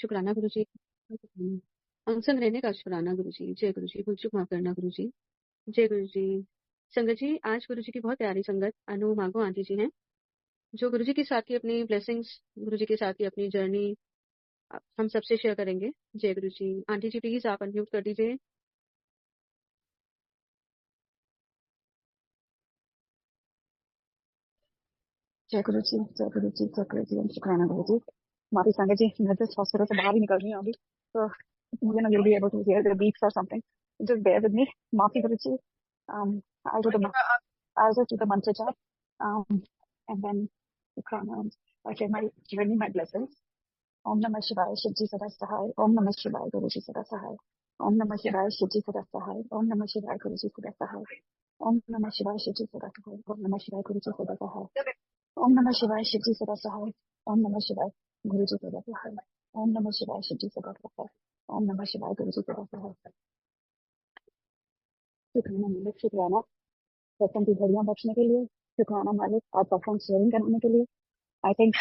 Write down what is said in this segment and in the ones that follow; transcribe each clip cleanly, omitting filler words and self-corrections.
शुक्राना गुरु जी। अनसन रहने का शुक्राना गुरु जी। जय गुरु जी। भूल चूक माफ करना गुरु जी। जय गुरु जी। संगत जी, आज गुरु जी की बहुत प्यारी संगत अनु मांगो आंटी जी हैं, जो गुरु जी के साथ की अपनी ब्लेसिंग्स, गुरु जी के साथ की अपनी जर्नी हम सबसे शेयर करेंगे। जय गुरु जी। आंटी जी प्लीज आप अनम्यूट कर दीजिए। जय गुरु जी, जय गुरु जी, जय गुरु जी, शुक्राना गुरु जी। माफी संगत जी, मैं जस्ट हॉस्पिटल से बाहर ही निकल रही हूँ अभी, तो मुझे ना you'll be able to hear the beeps or something. Just bear with me. माफी गुरु जी. I'll do the I'll just do the mantra jap, and then शुक्राना. Okay, my journey, my blessings. ओम नमः शिवाय, शिव जी सदा सहाय. ओम नमः शिवाय, गुरु जी सदा सहाय. ओम नमः शिवाय, शिव जी सदा सहाय. ओम नमः शिवाय, गुरु जी सदा सहाय. ओम नमः शिवाय, शिव जी सदा सहाय. ओम नमः शिवाय, गुरु जी सदा सहाय. ओम नमः शिवाय, शिव जी सदा सहाय. ओम नमः शिवाय, गुरु जी सदा सहाय. ओम नमः शिवाय, शिव जी सदा सहाय. ओम नमः शिवाय, गुरु जी सदा सहाय. शुक्राना मालिक, शुक्राना रतन की घड़ियां बख्शने के लिए. शुक्राना मालिक आप परफॉर्म शेयरिंग करने के लिए. आई थिंक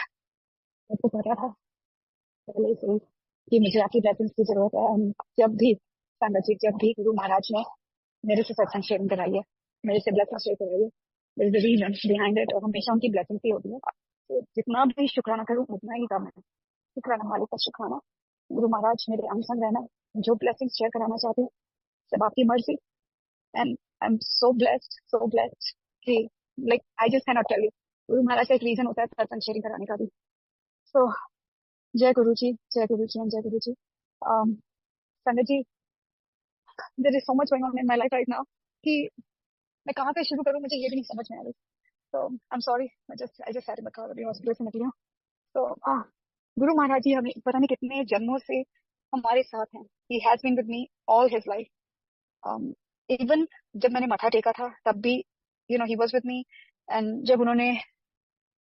आपको पता था पहले से ही कि मुझे आपकी ब्लेसिंग्स की जरूरत है. जब भी संगत जी, जब भी गुरु महाराज ने मेरे से सत्संग शेयरिंग कराई है, मेरे से ब्लेसिंग शेयर कराई है, there is a reason behind it, और हमेशा उनकी ब्लेसिंग ही होती है. तो जितना भी शुक्राना करूं उतना ही कम है. शुक्राना मालिक का शुक्राना. गुरु महाराज मेरे अंग संग रहना, जो ब्लेसिंग शेयर कराना चाहते हैं सब आपकी मर्जी. And I am so blessed कि like I just can not tell you. Guru Maharaj का एक रीजन होता है सत्संग शेयरिंग कराने का भी. सो जय गुरु जी, जय गुरु जी, जय गुरु जी. संगत जी, there is so much going on in my life right now कि मैं कहाँ से शुरू करूं मुझे ये भी नहीं समझ में आ रही. तो I am sorry, I just sad in the car, अभी हॉस्पिटल से निकली हूं. तो गुरु महाराज जी हमें पता नहीं कितने जन्मों से हमारे साथ हैं. He has been with me all his life. Even जब मैंने मथा टेका था तब भी he was with me. And जब उन्होंने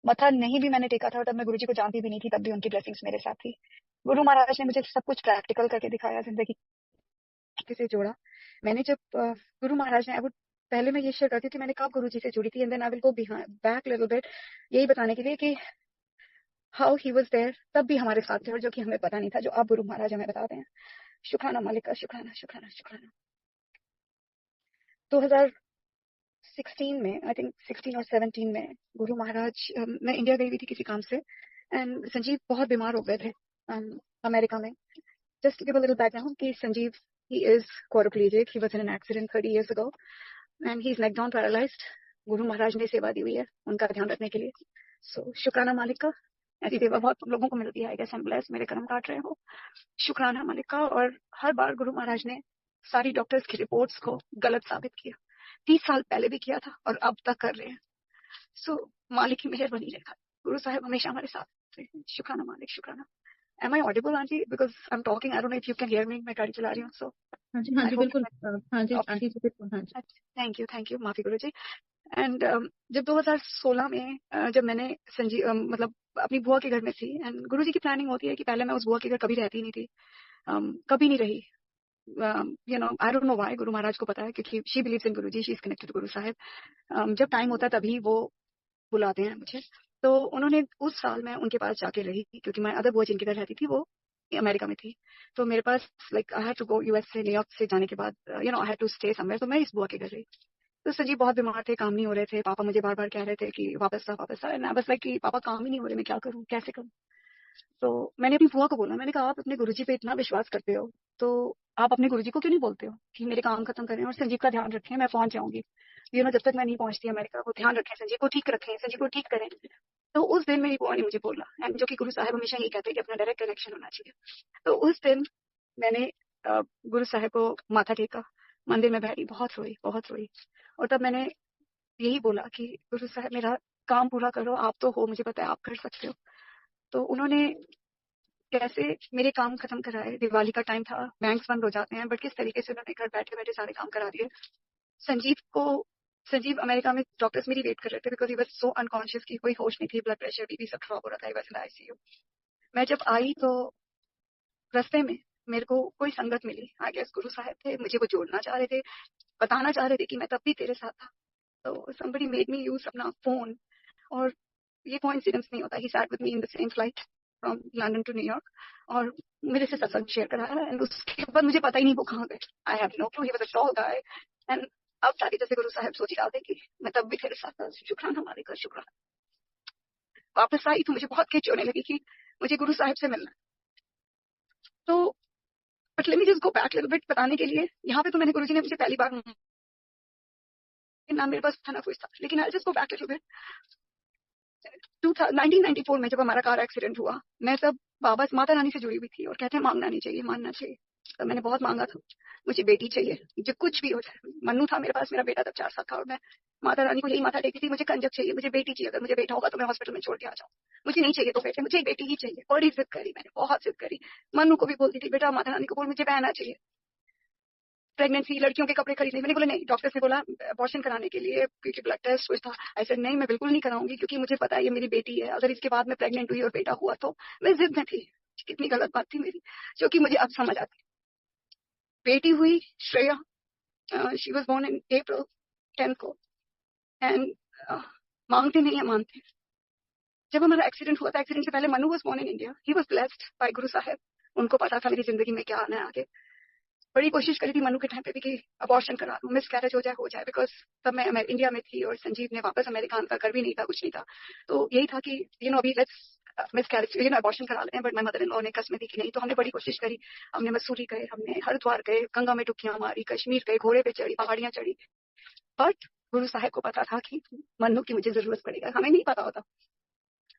मथा नहीं भी मैंने टेका था तब मैं गुरुजी को जानती भी नहीं थी, तब भी उनकी ब्लेसिंग्स मेरे साथ थी. गुरु महाराज ने मुझे सब कुछ प्रैक्टिकल करके दिखाया, जिंदगी से जोड़ा. मैंने जब गुरु महाराज ने पहले मैं ये शेयर करती थी मैंने कब गुरु जी से जुड़ी थी, and then I will go back little bit, यही बताने के लिए कि हाउ ही वाज देयर, तब भी हमारे साथ थे, और जो कि हमें पता नहीं था, जो आप गुरु महाराज हमें बताते हैं. शुक्राना मालिक का, शुक्राना शुक्राना शुक्राना. 2016 में, आई थिंक 16 और 17 में गुरु महाराज, मैं इंडिया गई हुई थी किसी काम से, एंड संजीव बहुत बीमार हो गए थे अमेरिका में. Just to give a little background कि Sanjeev, he is quadriplegic. He was in an accident 30 years ago and he's neck down paralyzed. Guru Maharaj ने सेवा दी हुई है उनका ध्यान रखने के लिए. सो शुक्राना मालिक का. ऐसी सेवा बहुत लोगों को मिलती है. I guess I am blessed, मेरे कर्म काट रहे हो. शुक्राना मालिक का. और हर बार गुरु महाराज ने सारी डॉक्टर्स की रिपोर्ट्स को गलत साबित किया. 30 साल पहले भी किया था और अब तक कर रहे हैं. सो मालिक की मेहर बनी रहेगा. गुरु साहब हमेशा हमारे साथ रहे. शुक्राना मालिक, शुक्राना. Am I audible, Auntie? Because I'm talking. I don't know if you can hear me. मैं गाड़ी चला रही हूँ. So हाँ जी बिल्कुल. हाँ जी आंटी जी बिल्कुल. हाँ जी. थैंक यू माफी गुरु जी. एंड जब 2016 में जब मैंने मतलब अपनी बुआ के घर में थी, एंड गुरु जी की प्लानिंग होती है कि पहले मैं उस बुआ के घर कभी रहती नहीं थी, कभी नहीं रही. आई डोंट नो व्हाई. गुरु महाराज को पता है, क्योंकि she believes in Guru ji, she is connected to Guru Sahib. जब टाइम होता है तभी वो बुलाते हैं मुझे. तो उन्होंने उस साल मैं उनके पास जाके रही, क्योंकि मैं अदर बुआ जिनके घर रहती थी वो अमेरिका में थी. तो मेरे पास like I had to go US से, न्यूयॉर्क से जाने के बाद I had to stay somewhere. तो मैं इस बुआ के घर रही. तो संजीव बहुत बीमार थे, काम नहीं हो रहे थे. पापा मुझे बार बार कह रहे थे कि वापस आ. एंड आई वाज लाइक कि पापा काम ही नहीं हो रहे, मैं क्या करूं, कैसे करूं. तो मैंने अपनी बुआ को बोला, मैंने कहा आप अपने गुरुजी पे इतना विश्वास करते हो तो आप अपने गुरुजी को क्यों नहीं बोलते हो कि मेरे काम खत्म करें और संजीव का ध्यान रखें, मैं पहुंच जाऊंगी. जब तक मैं नहीं पहुंचती अमेरिका, वो ध्यान रखें, संजीव को ठीक रखें, संजीव को ठीक करें. तो उस दिन मेरी बुआ ने मुझे बोला, एंड जो कि गुरु साहब हमेशा यही कहते हैं कि अपना डायरेक्ट कनेक्शन होना चाहिए. तो उस दिन मैंने गुरु साहब को माथा टेका, मंदिर में बैठी, बहुत रोई बहुत रोई. और तब मैंने यही बोला कि गुरु साहब मेरा काम पूरा करो, आप तो हो, मुझे पता है आप कर सकते हो. तो उन्होंने कैसे मेरे काम खत्म कराए. दिवाली का टाइम था, बैंक्स बंद हो जाते हैं, बट किस तरीके से उन्होंने घर बैठे बैठे सारे काम करा दिए. संजीव अमेरिका में डॉक्टर्स मेरी वेट कर रहे थे, because he was so unconscious कि कोई होश नहीं थी, ब्लड प्रेशर बीपी सब ड्रॉप हो रहा था. He was in ICU. मैं जब आई तो रास्ते में मेरे को कोई संगत मिली. आई गेस गुरु साहब थे, मुझे वो जोड़ना चाह रहे थे, बताना चाह रहे थे कि मैं तब भी तेरे साथ था. तो somebody made me use अपना फोन, और ये कोइंसिडेंस नहीं होता. He sat with me in the same flight. From London to New York, और मेरे से सत्संग शेयर कराया। एंड उसके बाद मुझे पता ही नहीं वो कहाँ गए। I have no clue, he was a tall guy. And अब जाके जैसे गुरु साहब सोच रहा थे कि मैं तब भी तेरे साथ था, शुक्राना मालिक का, शुक्राना। वापस आई तो मुझे बहुत खिंच होने लगी कि मुझे गुरु साहब से मिलना। तो but let me just go back little bit बताने के लिए। यहाँ पे तो मैंने गुरुजी ने मुझे पहली बार, ना मेरे पास था ना कुछ था, लेकिन I just go back little bit. 1994 में जब हमारा कार एक्सीडेंट हुआ, मैं तब बाबा माता रानी से जुड़ी हुई थी और कहते हैं मांगना नहीं चाहिए, मानना चाहिए। तब मैंने बहुत मांगा था, मुझे बेटी चाहिए, जो कुछ भी हो जाए। मन्नू था मेरे पास, मेरा बेटा तब 4 साल था, और मैं माता रानी को यही माथा टेकी थी, मुझे कंजक चाहिए, मुझे बेटी चाहिए। अगर मुझे बेटा होगा तो मैं हॉस्पिटल में छोड़ के आ जाऊँ, मुझे नहीं चाहिए तो बेटे, मुझे एक बेटी ही चाहिए। बड़ी जिद करी मैंने, बहुत जिद करी। मन्नू को भी बोलती थी, बेटा माता रानी को बोल मुझे बहना चाहिए। प्रेगनेंसी, लड़कियों के कपड़े खरीदने, मैंने बोला नहीं। डॉक्टर्स ने बोला अबॉर्शन कराने के लिए, क्योंकि ब्लड टेस्ट कुछ था। ऐसे नहीं, मैं बिल्कुल नहीं कराऊंगी, क्योंकि मुझे पता है ये मेरी बेटी है। अगर इसके बाद मैं प्रेग्नेंट हुई और बेटा हुआ तो। मैं जिद में थी। कितनी गलत बात थी मेरी, जो कि मुझे अब समझ आती। बेटी हुई Shreya, she was born in April 10 को। एंड मांगते नहीं है, मानते। जब हमारा एक्सीडेंट हुआ था, एक्सीडेंट से पहले Manu was born in India. He was blessed by Guru Sahib. उनको पता था मेरी जिंदगी में क्या आना है आगे। बड़ी कोशिश करी थी मनु के टाइम पे भी कि अबॉर्शन करा लूं, मिस कैरेज हो जाए, बिकॉज तब मैं इंडिया में थी और संजीव ने वापस अमेरिका आने का घर भी नहीं था, कुछ नहीं था। तो यही था कि अभी लेट्स मिस कैरेज, अबॉर्शन करा लें। But my mother in law ने कसमें दी कि नहीं। तो हमने बड़ी कोशिश करी। हमने मसूरी गए, हमने हरिद्वार गए, गंगा में डुबकियां मारी, कश्मीर गए, घोड़े पे चढ़ी, पहाड़ियां चढ़ी। बट गुरु साहब को पता था कि मनु की मुझे जरूरत पड़ेगा, हमें नहीं पता होता।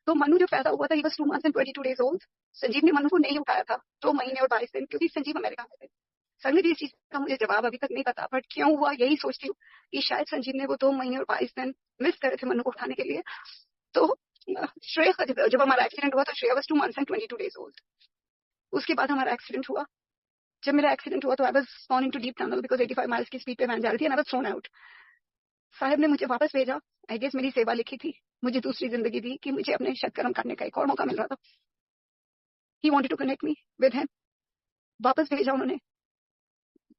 तो मनु जब पैदा हुआ था, he was 2 months and 22 days old। Sanjeev ने मनु को नहीं उठाया था 2 महीने और 22 दिन, क्योंकि संजीव अमेरिका में थे। सर में भी इस चीज का मुझे जवाब अभी तक नहीं पता, बट क्यों हुआ यही सोचती हूँ कि शायद संजीव ने वो 2 महीने और 22 दिन मिस करे थे मनु को उठाने के लिए। तो श्रेया जब हमारा एक्सीडेंट हुआ तो Shreya was 2 months and 22 days old। उसके बाद हमारा एक्सीडेंट हुआ। जब मेरा एक्सीडेंट हुआ तो I was gone into deep tunnel, because 85 miles की स्पीड पे वैन जा रही थी, and I was thrown out. साहब ने मुझे वापस भेजा। आई गेस मेरी सेवा लिखी थी, मुझे दूसरी जिंदगी दी, कि मुझे अपने सत्कर्म करने का एक और मौका मिल रहा था। He wanted to connect me with him. वापस भेजा उन्होंने।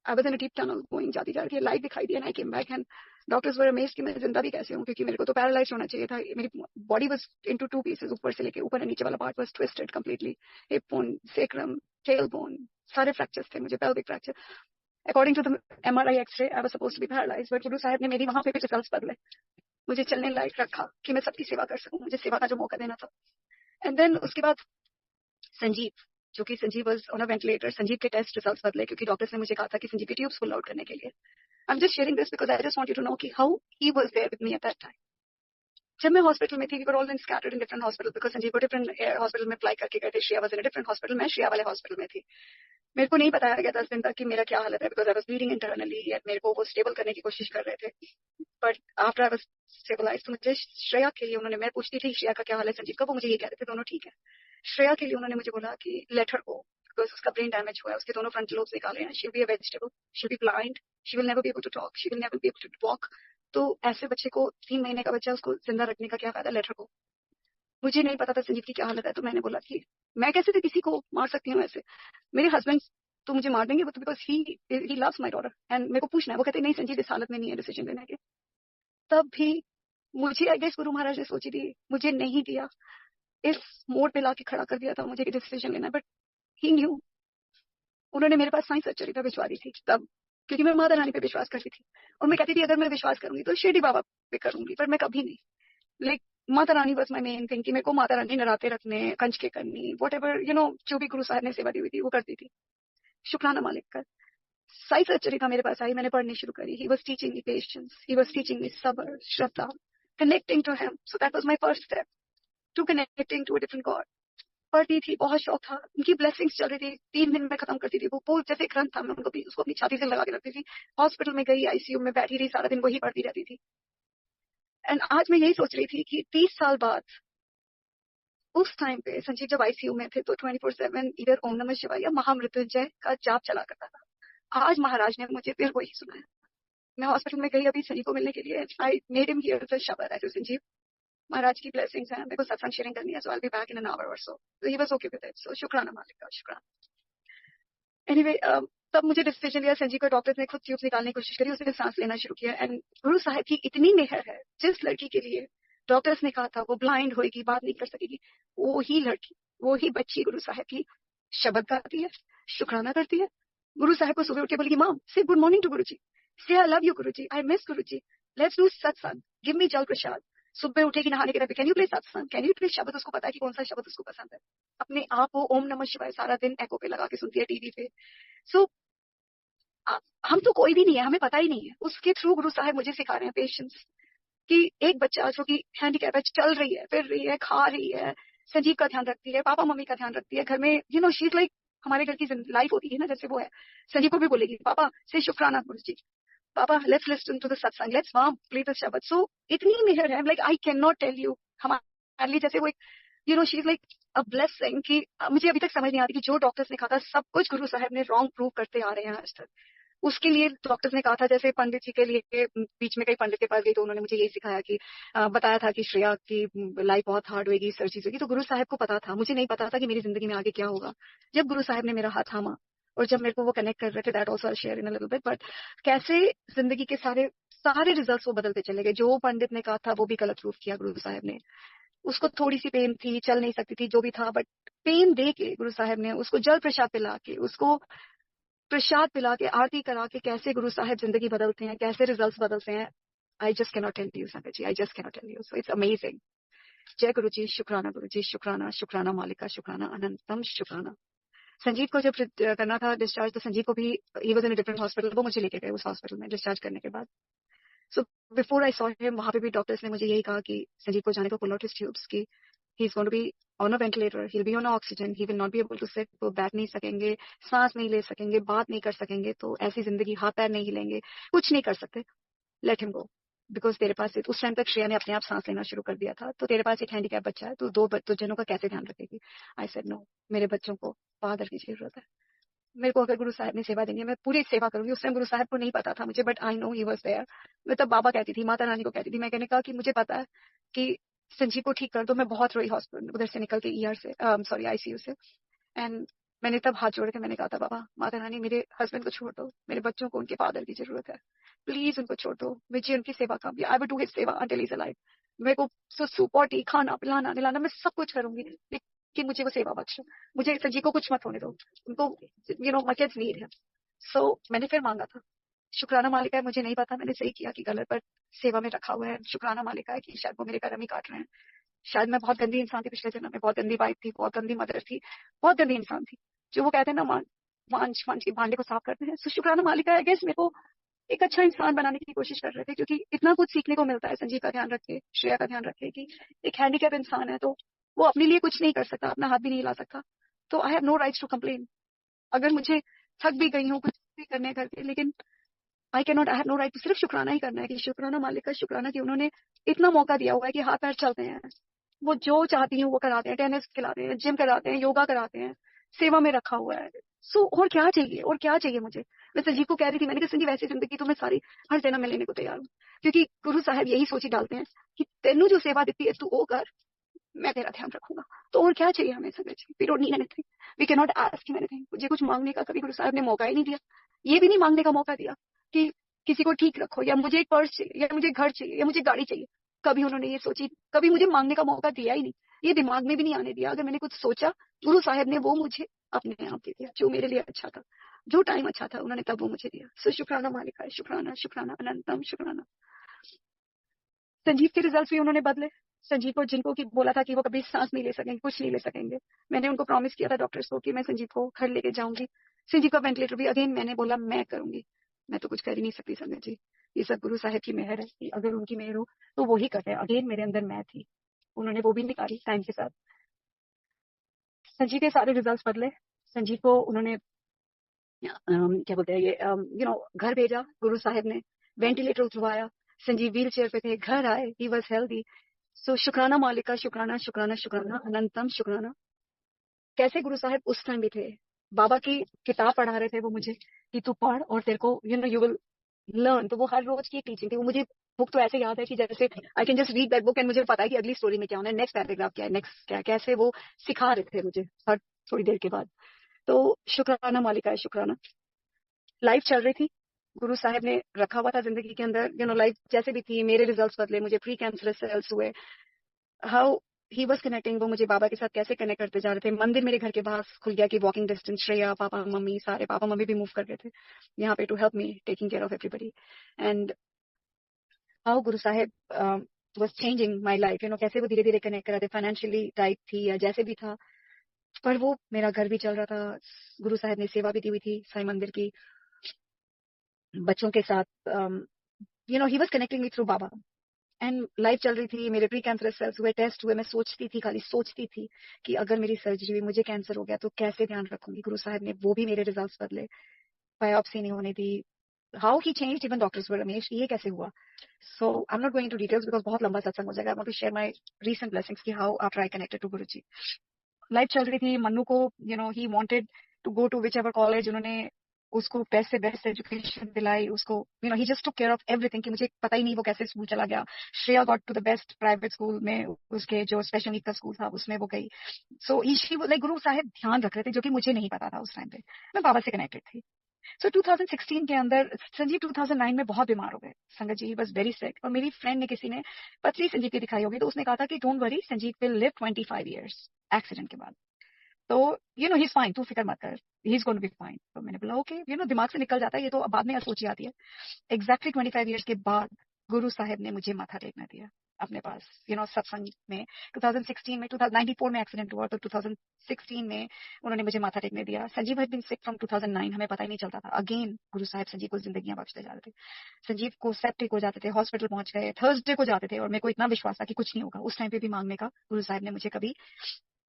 I was in a deep tunnel going, जाती जा रही थी, लाइट दिखाई दी, and I came back. And doctors were amazed कि मैं जिंदा भी कैसे हूँ, क्योंकि मेरे को तो पैरालाइज होना चाहिए था। मेरी बॉडी वाज इनटू 2 पीसेस, ऊपर से लेके ऊपर, नीचे वाला part was twisted completely. Hip bone, sacrum, tail bone, सारे फ्रैक्चर्स थे मुझे, pelvic fracture. According to the MRI x-ray I was supposed to be paralysed, but Guru Sahab ने मेरी वहां पे भी रिजल्ट्स बदले, मुझे चलने लायक रखा कि मैं सबकी सेवा कर सकूं, मुझे सेवा का जो मौका देना था। एंड देन उसके बाद संजीव, जो कि Sanjeev was on a ventilator, Sanjeev के टेस्ट रिजल्ट्स बदले, क्योंकि डॉक्टर्स ने मुझे कहा था कि संजीव की ट्यूब्स पुल आउट करने के लिए। I am just sharing this because I just want you to know कि how he was there with me at that time. जब मैं हॉस्पिटल में थी, we were all scattered in different hospital, because Sanjeev को different hospital में fly करके गए थे। Shreya was in a different hospital, मैं श्रेया वाले हॉस्पिटल में थी। मेरे को नहीं बताया गया 10 दिन तक कि मेरा क्या हालत है, because I was bleeding internally, या मेरे को वो स्टेबल करने की कोशिश कर रहे थे। But after I was stabilise, तो मुझे श्रेया के लिए उन्होंने, मैं पूछती थी श्रेया का क्या हाल है संजीव का, वो मुझे ये कह रहे थे दोनों ठीक है। श्रेया के लिए उन्होंने मुझे बोला कि लेट हर गो, बिकॉज उसका ब्रेन डैमेज हुआ है, उसके दोनों फ्रंट लोब्स निकाले हैं, she will be a vegetable, she will be blind, she will never be able to talk, she will never be able to walk. तो ऐसे बच्चे को, 3 महीने का बच्चा, उसको जिंदा रखने का क्या फायदा, लेट हर गो। मुझे नहीं पता था संजीव की क्या हालत है, तो मैंने बोला कि मैं कैसे से किसी को मार सकती हूँ ऐसे, मेरे हस्बैंड तो मुझे मार देंगे, वो तो because he loves my daughter, and मेरे को पूछना है। वो कहते नहीं संजीव इस हालत में नहीं है डिसीजन लेने के। तब भी मुझे, आई गेस गुरु महाराज ने सोची थी, मुझे नहीं दिया, इस मोड़ पे लाके खड़ा कर दिया था मुझे डिसीजन लेना। बट ही न्यू, उन्होंने मेरे पास साइंस सर्जरी का भिजवा दी थी तब, क्योंकि मैं माता रानी पे विश्वास करती थी, और मैं कहती थी अगर मैं विश्वास करूंगी तो शिरडी बाबा पे करूंगी, पर मैं कभी नहीं। लाइक माता रानी बस माई मेन थिंग, कि मेरे को माता रानी नराते रखने, कंचके करनी, वट एवर जो भी गुरु साहब ने सेवा दी हुई थी वो करती थी। शुक्राना मालिक का। साइंस सर्जरी का मेरे पास आई, मैंने पढ़नी शुरू करी। He was teaching me patience, he was teaching me सब्र, श्रद्धा, connecting to him. So that was my first step to connecting to a different god. पढ़ती थी, बहुत शौक था, उनकी ब्लेसिंग्स चल रही थी, 3 दिन में खत्म करती थी। वो जैसे एक ग्रंथ था, मैं उनको भी उसको अपनी छाती से लगा के रखती थी। हॉस्पिटल में गई, ICU में बैठी रही, सारा दिन वही पढ़ती रहती थी। एंड आज मैं यही सोच रही थी कि 30 साल बाद, उस टाइम पे संजीव जब ICU में थे, तो 24/7 इधर ओम नमः शिवाय या महामृत्युंजय का जाप चला करता था। आज महाराज ने मुझे फिर वही सुनाया। मैं हॉस्पिटल में गई अभी संजीव को मिलने के लिए, आई मेड हिम हियर द शब्द, ऐसे संजीव महाराज की ब्लेसिंग्स हैं, मेरे को सत्संग शेयरिंग करनी है, so I will be back in an hour or so. He was okay with it, so शुक्राना मालिक का, शुक्राना। एनीवे तब मुझे डिसीजन लिया, संजीव का डॉक्टर ने खुद ट्यूब्स निकालने की कोशिश करी, उसने सांस लेना शुरू किया। एंड गुरु साहिब की इतनी मेहर है, जिस लड़की के लिए डॉक्टर्स ने कहा था वो ब्लाइंड होएगी, बात नहीं कर सकेगी, वो ही लड़की वो ही बच्ची गुरु साहब की शब्द गाती है, शुक्राना करती है। गुरु साहब को सुबह उठ के बोलेगी, माम से गुड मॉर्निंग टू गुरु जी, से I love you Guru ji, I miss Guru ji, let's do सत्संग, गिव मी जल प्रसाद। सुबह उठेगी नहाने के बाद, कैन यू प्ले सत्संग, कैन यू प्ले शब्द, उसको पता है कि कौन सा शब्द उसको पसंद है। अपने आप वो ओम नमः शिवाय सारा दिन एको पे लगा के सुनती है, टीवी पे। सो हम तो कोई भी नहीं है, हमें पता ही नहीं है। उसके थ्रू गुरु साहब मुझे सिखा रहे हैं पेशेंस, कि एक बच्चा जो कि हैंडीकैप है, चल रही है, फिर रही है, खा रही है, संजीव का ध्यान रखती है, पापा मम्मी का ध्यान रखती है, घर में शी इज लाइक, हमारे घर की लाइफ होती है ना, जैसे वो है। संजीव को भी बोलेगी, पापा से शुक्राना गुरु जी, पापा let's listen to the satsang, let's mom play the shabad. So इतनी मेहर है, like I can not tell you. हमारे लिए जैसे वो एक she is like a blessing, कि मुझे अभी तक समझ नहीं आती कि जो डॉक्टर्स ने कहा था सब कुछ गुरु साहब ने रॉन्ग प्रूव करते आ रहे हैं आज तक। उसके लिए डॉक्टर्स ने कहा था, जैसे पंडित जी के लिए बीच में कई पंडित के पास गई तो उन्होंने मुझे यही सिखाया कि बताया था कि श्रेया की लाइफ बहुत हार्ड होगी, सर्जरीज होगी। तो गुरु साहब को पता था, मुझे नहीं पता था कि मेरी जिंदगी में आगे क्या होगा। जब गुरु साहब ने मेरा हाथ थामा और जब मेरे को वो कनेक्ट कर रहे थे, that also I share in a little bit, but कैसे जिंदगी के सारे सारे रिजल्ट्स वो बदलते चले गए। जो पंडित ने कहा था वो भी गलत प्रूफ किया गुरु साहब ने। उसको थोड़ी सी पेन थी, चल नहीं सकती थी, जो भी था, बट पेन दे के गुरु साहब ने उसको जल प्रसाद पिला के, उसको प्रसाद पिला के, आरती करा के, कैसे गुरु साहब जिंदगी बदलते हैं, कैसे रिजल्ट्स बदलते हैं। I just cannot tell you संगत जी, I just cannot tell you. So it's amazing. जय गुरु जी, शुक्राना गुरु जी, शुक्राना, शुक्राना मालिका, शुक्राना, अनंतम शुक्राना। संजीव को जब करना था डिस्चार्ज, तो संजीव को भी, he was in a different hospital, वो मुझे लेके गए उस हॉस्पिटल में डिस्चार्ज करने के बाद। So before I saw him, वहां पे भी डॉक्टर्स ने मुझे यही कहा कि संजीव को जाने को, पुल आउट हिज ट्यूब्स, की he is going to be on a ventilator, he will be on oxygen, he will not be able to sit, वो बैठ नहीं सकेंगे, सांस नहीं ले सकेंगे, बात नहीं कर सकेंगे, तो ऐसी जिंदगी, हाथ पैर नहीं हिलेंगे, कुछ नहीं कर सकते, लेट हिम गो। बिकॉज तेरे पास उस टाइम तक श्रेया ने अपने आप सांस लेना शुरू कर दिया था, तो तेरे पास एक हैंडीकैप बच्चा है, तो दो जनों का कैसे ध्यान रखेगी। आई सेड नो, मेरे बच्चों को फादर की जरूरत है। मेरे को अगर गुरु साहब ने सेवा देनी है, मैं पूरी सेवा करूंगी। उस टाइम गुरु साहब को नहीं पता था मुझे, but I know he was there. मैं तब बाबा कहती थी, माता रानी को कहती थी, मैं कहने कहा कि मुझे पता है कि संजीव को ठीक कर दो। मैं बहुत रोई हॉस्पिटल उधर से निकल के, ईआर से, सॉरी आईसीयू से। एंड मैंने तब हाथ जोड़ के मैंने कहा था, बाबा माता रानी, मेरे हस्बैंड को छोड़ दो, मेरे बच्चों को उनके फादर की जरूरत है, प्लीज उनको छोड़ दो, मुझे उनकी सेवा का, आई विल डू हिज सेवा अंटिल ही इज अलाइव। मेरे को सुसु पॉटी, खाना पिलाना निलाना, मैं सब कुछ करूंगी, लेकिन मुझे वो सेवा बख्शो, मुझे संजीव को कुछ मत होने दो, उनको माय किड्स नीड है। सो मैंने फिर मांगा था। शुक्राना मालिका है, मुझे नहीं पता मैंने सही किया कि गलत, पर सेवा में रखा हुआ है। शुक्राना मालिका है कि शायद वो मेरे कर्म ही काट रहे हैं। शायद मैं बहुत गंदी इंसान थी पिछले जन्म में, बहुत गंदी वाइफ थी, बहुत गंदी मदर थी, बहुत गंदी इंसान थी। जो वो कहते हैं ना, मांझ मांझ के भांडे को साफ करते हैं। सो शुक्राना मालिका है, गेस मेरे को एक अच्छा इंसान बनाने की कोशिश कर रहे थे, क्योंकि इतना कुछ सीखने को मिलता है संजीव का ध्यान रखे, श्रेया का ध्यान रखे, कि एक हैंडीकैप इंसान है तो वो अपने लिए कुछ नहीं कर सकता, अपना हाथ भी नहीं ला सकता। तो I have no rights to complain. अगर मुझे थक भी गई हूँ कुछ भी करने करके, लेकिन I can not, I have no right to, सिर्फ शुक्राना ही करना है, कि शुक्राना मालिक का शुक्राना कि उन्होंने इतना मौका दिया हुआ है कि हाथ पैर चलते हैं। वो जो चाहती हूँ वो कराते हैं, टेनिस खिलाते हैं, जिम कराते हैं, योगा कराते हैं, सेवा में रखा हुआ है। सो और क्या चाहिए, और क्या चाहिए मुझे। मैं संजीव को कह रही थी, मैंने कहा संजीव ऐसी जिंदगी तो मैं सारी हर जन्म में लेने को तैयार हूँ, क्योंकि गुरु साहब यही सोची डालते हैं कि तेनू जो सेवा देती है तू वो कर, मैं तेरा ध्यान रखूंगा। तो और क्या चाहिए हमें संगत जी, we don't need anything, we can not ask him anything. मुझे कुछ मांगने का कभी गुरु साहब ने मौका ही नहीं दिया। ये भी नहीं मांगने का मौका दिया कि किसी को ठीक रखो, या मुझे एक पर्स चाहिए, या मुझे घर चाहिए, या मुझे गाड़ी चाहिए। कभी उन्होंने ये सोची, कभी मुझे मांगने का मौका दिया ही नहीं। ये दिमाग में भी नहीं आने दिया। अगर मैंने कुछ सोचा, गुरु साहब ने वो मुझे अपने आप दे दिया, जो मेरे लिए अच्छा था, जो टाइम अच्छा था, उन्होंने तब वो मुझे दिया। सो शुक्राना मालिका है, शुक्राना, शुक्राना, अनंतम शुक्राना। संजीव के रिजल्ट्स भी उन्होंने बदले। संजीव को, जिनको की बोला था कि वो कभी सांस नहीं ले सकेंगे, कुछ नहीं ले सकेंगे, मैंने उनको प्रॉमिस किया था डॉक्टर्स को कि मैं संजीव को घर लेके जाऊंगी। संजीव का वेंटिलेटर भी अगेन मैंने बोला मैं करूंगी। मैं तो कुछ कर ही नहीं सकती संगत जी, ये सब गुरु साहब की मेहर है कि अगर उनकी मेहर हो तो वो ही करते हैं। अगेन मेरे अंदर मैं थी, उन्होंने वो भी निकाली टाइम के साथ। संजीव के सारे रिजल्ट बदले। संजीव को उन्होंने क्या बोलते हैं ये घर भेजा गुरु साहब ने, वेंटिलेटर उतरवाया, संजीव व्हील चेयर पे थे, घर आए, ही वॉज हेल्दी। सो शुक्राना मालिका, शुक्राना, शुक्राना, शुक्राना, अनंतम शुक्राना। कैसे गुरु साहब उस टाइम भी थे, बाबा की किताब पढ़ा रहे थे वो मुझे, कि तू पढ़ और तेरे को यू विल लर्न। तो वो हर रोज की एक टीचिंग थी। वो मुझे बुक तो ऐसे याद है कि जैसे I can just read that book and मुझे पता है कि अगली स्टोरी में क्या होना है, नेक्स्ट पैराग्राफ क्या है, नेक्स्ट क्या है, कैसे वो सिखा रहे थे मुझे हर थोड़ी देर के बाद। तो शुक्राना मालिका है, शुक्राना। लाइफ चल रही थी, गुरु साहब ने रखा हुआ था जिंदगी के अंदर, लाइफ जैसे भी थी। मेरे रिजल्ट्स बदले, मुझे प्री कैंसरस सेल्स हुए, हाउ ही वॉज कनेक्टिंग, वो मुझे बाबा के साथ कैसे कनेक्ट करते जा रहे थे। मंदिर मेरे घर के बाहर खुल गया कि walking distance, Shreya, papa mummy, सारे पापा मम्मी भी मूव कर गए थे यहाँ पे to help me taking care of everybody. And how Guru Saheb was changing my life, कैसे वो धीरे धीरे कनेक्ट कर रहे थे, फाइनेंशियली टाइट थी या जैसे भी था, पर वो मेरा घर भी चल रहा था। गुरु साहब ने सेवा भी दी हुई थी साई मंदिर की, बच्चों के साथ। ही was connecting me through Baba. And life चल रही थी, मेरे प्री कैंसर सेल्स हुए, टेस्ट हुए, मैं सोचती थी, खाली सोचती थी कि अगर मेरी सर्जरी हुई, मुझे कैंसर हो गया तो कैसे ध्यान रखूंगी। गुरु साहब ने वो भी मेरे रिजल्ट्स बदले, बायोप्सी नहीं होने दी। How he changed, even doctors were amazed, ये कैसे हुआ। So I am not going to details because बहुत लंबा सत्संग हो जाएगा। I want to share my recent blessings कि how after I connected to Guruji. Life चल रही थी, मन्नू को he wanted to go to whichever college, उन्होंने उसको बेस्ट से बेस्ट एजुकेशन दिलाई उसको। He just took care of everything कि मुझे पता ही नहीं वो कैसे स्कूल चला गया। Shreya got to the best private school में, उसके जो स्पेशल नीड का स्कूल था उसमें वो गई। सो ईशी लाइक गुरु साहब ध्यान रख रहे थे, जो कि मुझे नहीं पता था उस टाइम पे, मैं बाबा से कनेक्टेड थी। सो 2016 के अंदर संजीव 2009 में बहुत बीमार हो गए। संगत जी वॉज वेरी सिक, और मेरी फ्रेंड ने किसी ने पतली संजीव की दिखाई होगी, तो उसने कहा था कि don't worry, Sanjeev will live 25 years accident के बाद। तो ही इज फाइन, तू फिक्र मत कर, he is going to be fine. तो मैंने बोला ओके, दिमाग से निकल जाता है ये तो, बाद में सोची आती है। एग्जैक्टली 25 ईयर्स के बाद गुरु साहब ने मुझे माथा टेकने दिया अपने पास, सत्संग में। 2016 में, 2094 में एक्सीडेंट हुआ, तो 2016 में उन्होंने मुझे माथा टेकने दिया। Sanjeev had been sick from 2009, हमें पता ही नहीं चलता था। अगेन गुरु साहब संजीव को जिंदगियां बख्शते जा रहे थे। संजीव को सेप्टिक हो जाते थे, हॉस्पिटल पहुंच गए, थर्सडे को जाते थे, और मेरे को इतना विश्वास था कि कुछ नहीं होगा। उस टाइम पे भी मांगने का गुरु साहब ने मुझे कभी